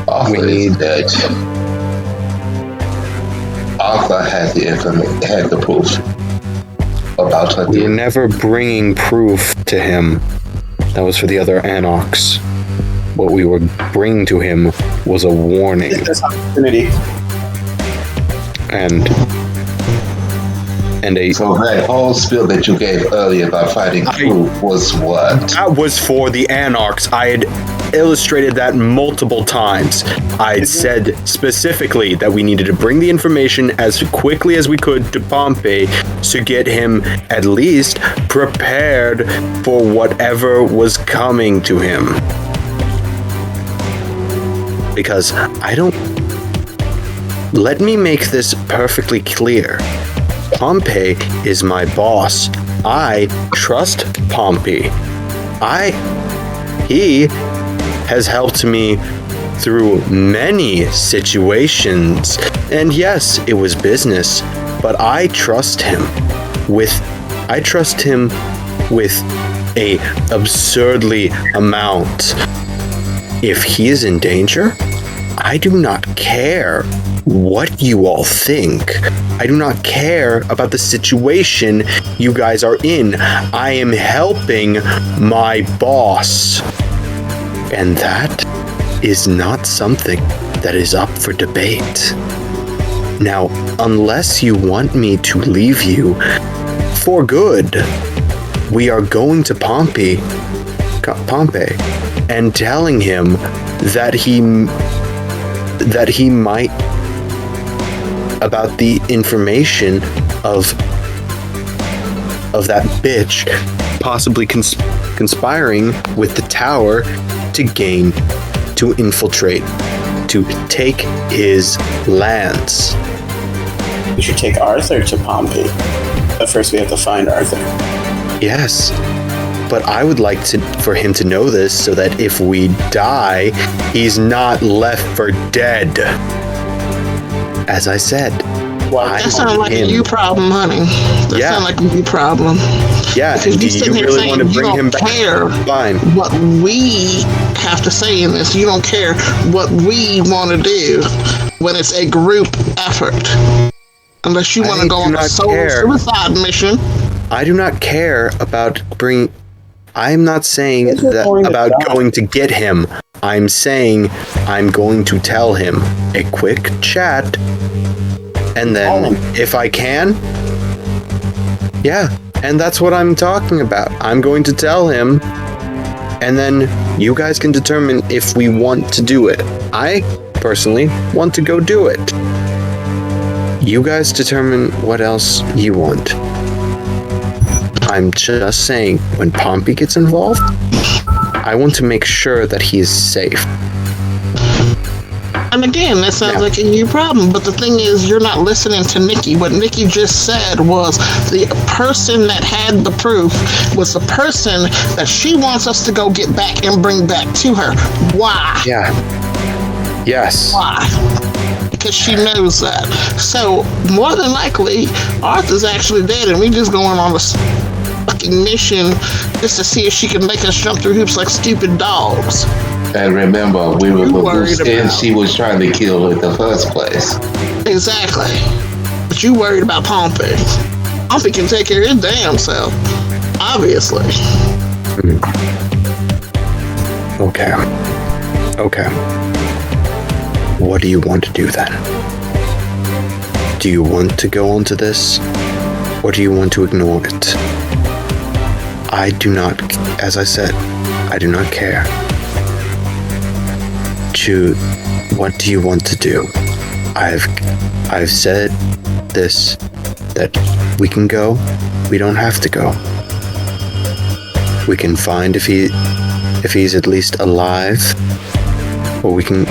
Arthur We is need- dead. Arthur had the proof about her we were death. never bringing proof to him. That was for the other Anox. What we were bringing to him was a warning, This opportunity. and a So that whole spiel that you gave earlier about fighting crew was what? that was for the Anarchs. I had illustrated that multiple times. I had said specifically that we needed to bring the information as quickly as we could to Pompey to get him at least prepared for whatever was coming to him. Because let me make this perfectly clear. Pompey is my boss. I trust Pompey. He has helped me through many situations. And yes, it was business, but I trust him with a absurdly amount. If he is in danger, I do not care what you all think. I do not care about the situation you guys are in. I am helping my boss. And that is not something that is up for debate. Now, unless you want me to leave you for good, we are going to Pompey and telling him that he might about the information of that bitch possibly conspiring with the tower to infiltrate, to take his lands. We should take Arthur to Pompey. But first we have to find Arthur. Yes, but I would like for him to know this so that if we die, he's not left for dead. As I said, That sounds like a you problem, honey. That Yeah. sounds like a you problem. yeah, Because do you sitting you here really saying want to you bring don't him back? care Fine. what we have to say in this. You don't care what we want to do when it's a group effort. Unless you want to I go do on a not solo care. suicide mission. I do not care about I'm not saying This is that going to about die. going to get him. I'm saying I'm going to tell him a quick chat, and then if I can, yeah, and that's what I'm talking about. I'm going to tell him, and then you guys can determine if we want to do it. I personally want to go do it. You guys determine what else you want. I'm just saying, when Pompey gets involved, I want to make sure that he is safe. And again, that sounds like a you problem. But the thing is, you're not listening to Nikki. What Nikki just said was the person that had the proof was the person that she wants us to go get back and bring back to her. Why? Yeah. Yes. Why? Because she knows that. So, more than likely, Arthur's actually dead and we just going on a fucking mission just to see if she can make us jump through hoops like stupid dogs. And remember, we were You the worried loose end about- she was trying to kill in the first place. Exactly. But you worried about Pompey. Pompey can take care of his damn self. Obviously. Okay. Okay. What do you want to do then? Do you want to go onto this or do you want to ignore it? I do not, as I said, I do not care. Jude, what do you want to do? I've said this, that we can go, we don't have to go. We can find if he's at least alive, or we can.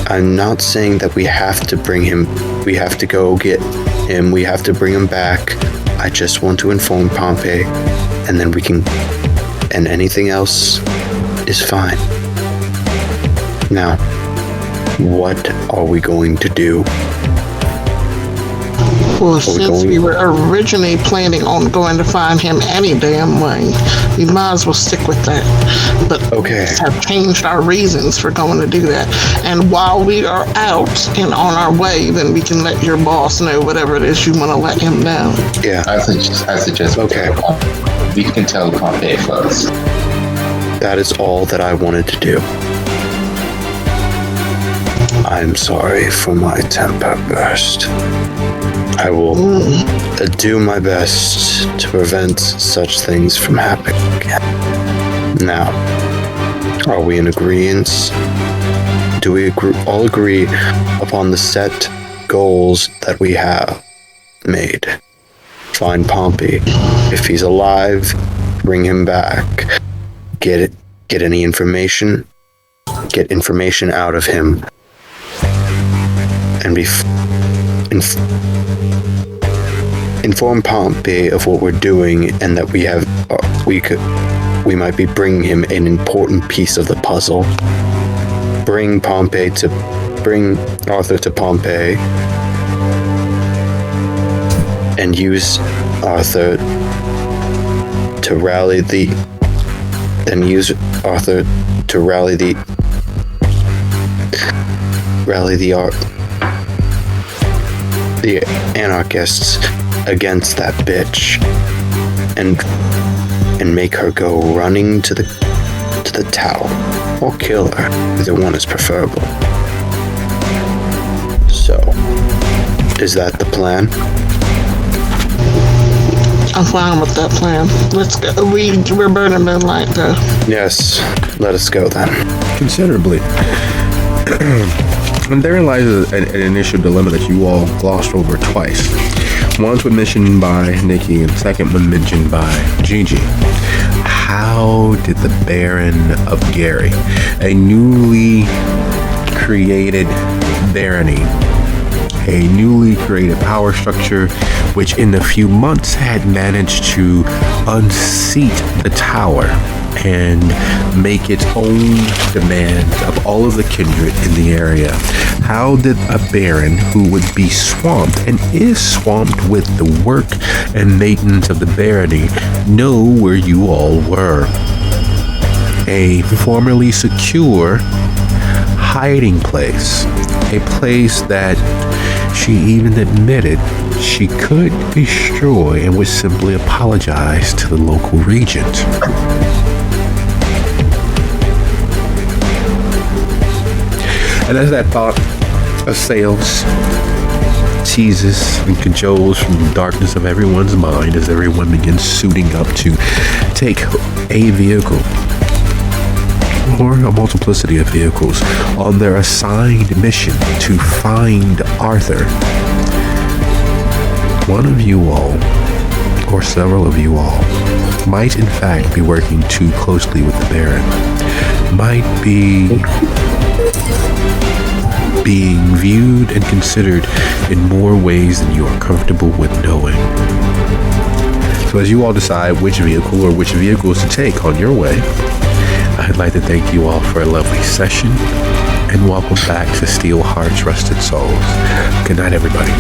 I'm not saying that we have to bring him, we have to go get him, we have to bring him back. I just want to inform Pompey, and then we can, and anything else is fine. Now, what are we going to do? Well, since we were originally planning on going to find him any damn way, we might as well stick with that. But Okay. we have changed our reasons for going to do that. And while we are out and on our way, then we can let your boss know whatever it is you want to let him know. Yeah, I suggest. Okay. We can tell Pompey first. that is all that I wanted to do. I'm sorry for my temper burst. I will do my best to prevent such things from happening again. Now, are we in agreement? Do we all agree upon the set goals that we have made? Find Pompey. If he's alive, bring him back. Get any information. Get information out of him. And inform Pompey of what we're doing, and that we might be bringing him an important piece of the puzzle. Bring Arthur to Pompey, and use Arthur to rally the anarchists against that bitch, and make her go running to the tower, or kill her. Either one is preferable. So, is that the plan? I'm fine with that plan. Let's go. We're burning midnight, though. Yes, let us go then. Considerably. And therein lies an initial dilemma that you all glossed over twice. Once was mentioned by Nikki, and second was mentioned by Gigi. How did the Baron of Gary, a newly created barony, a newly created power structure, which in a few months had managed to unseat the tower and make its own demands of all of the kindred in the area? How did a baron who would be swamped and is swamped with the work and maintenance of the barony know where you all were? A formerly secure hiding place, a place that she even admitted she could destroy and would simply apologize to the local regent. And as that thought assails, teases, and cajoles from the darkness of everyone's mind, as everyone begins suiting up to take a vehicle or a multiplicity of vehicles on their assigned mission to find Arthur, one of you all, or several of you all, might in fact be working too closely with the Baron, might be being viewed and considered in more ways than you are comfortable with knowing. So as you all decide which vehicle or which vehicles to take on your way, I'd like to thank you all for a lovely session, and welcome back to Steel Hearts, Rusted Souls. Good night, everybody.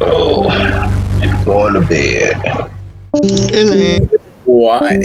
Oh, I'm going to bed. And then Why?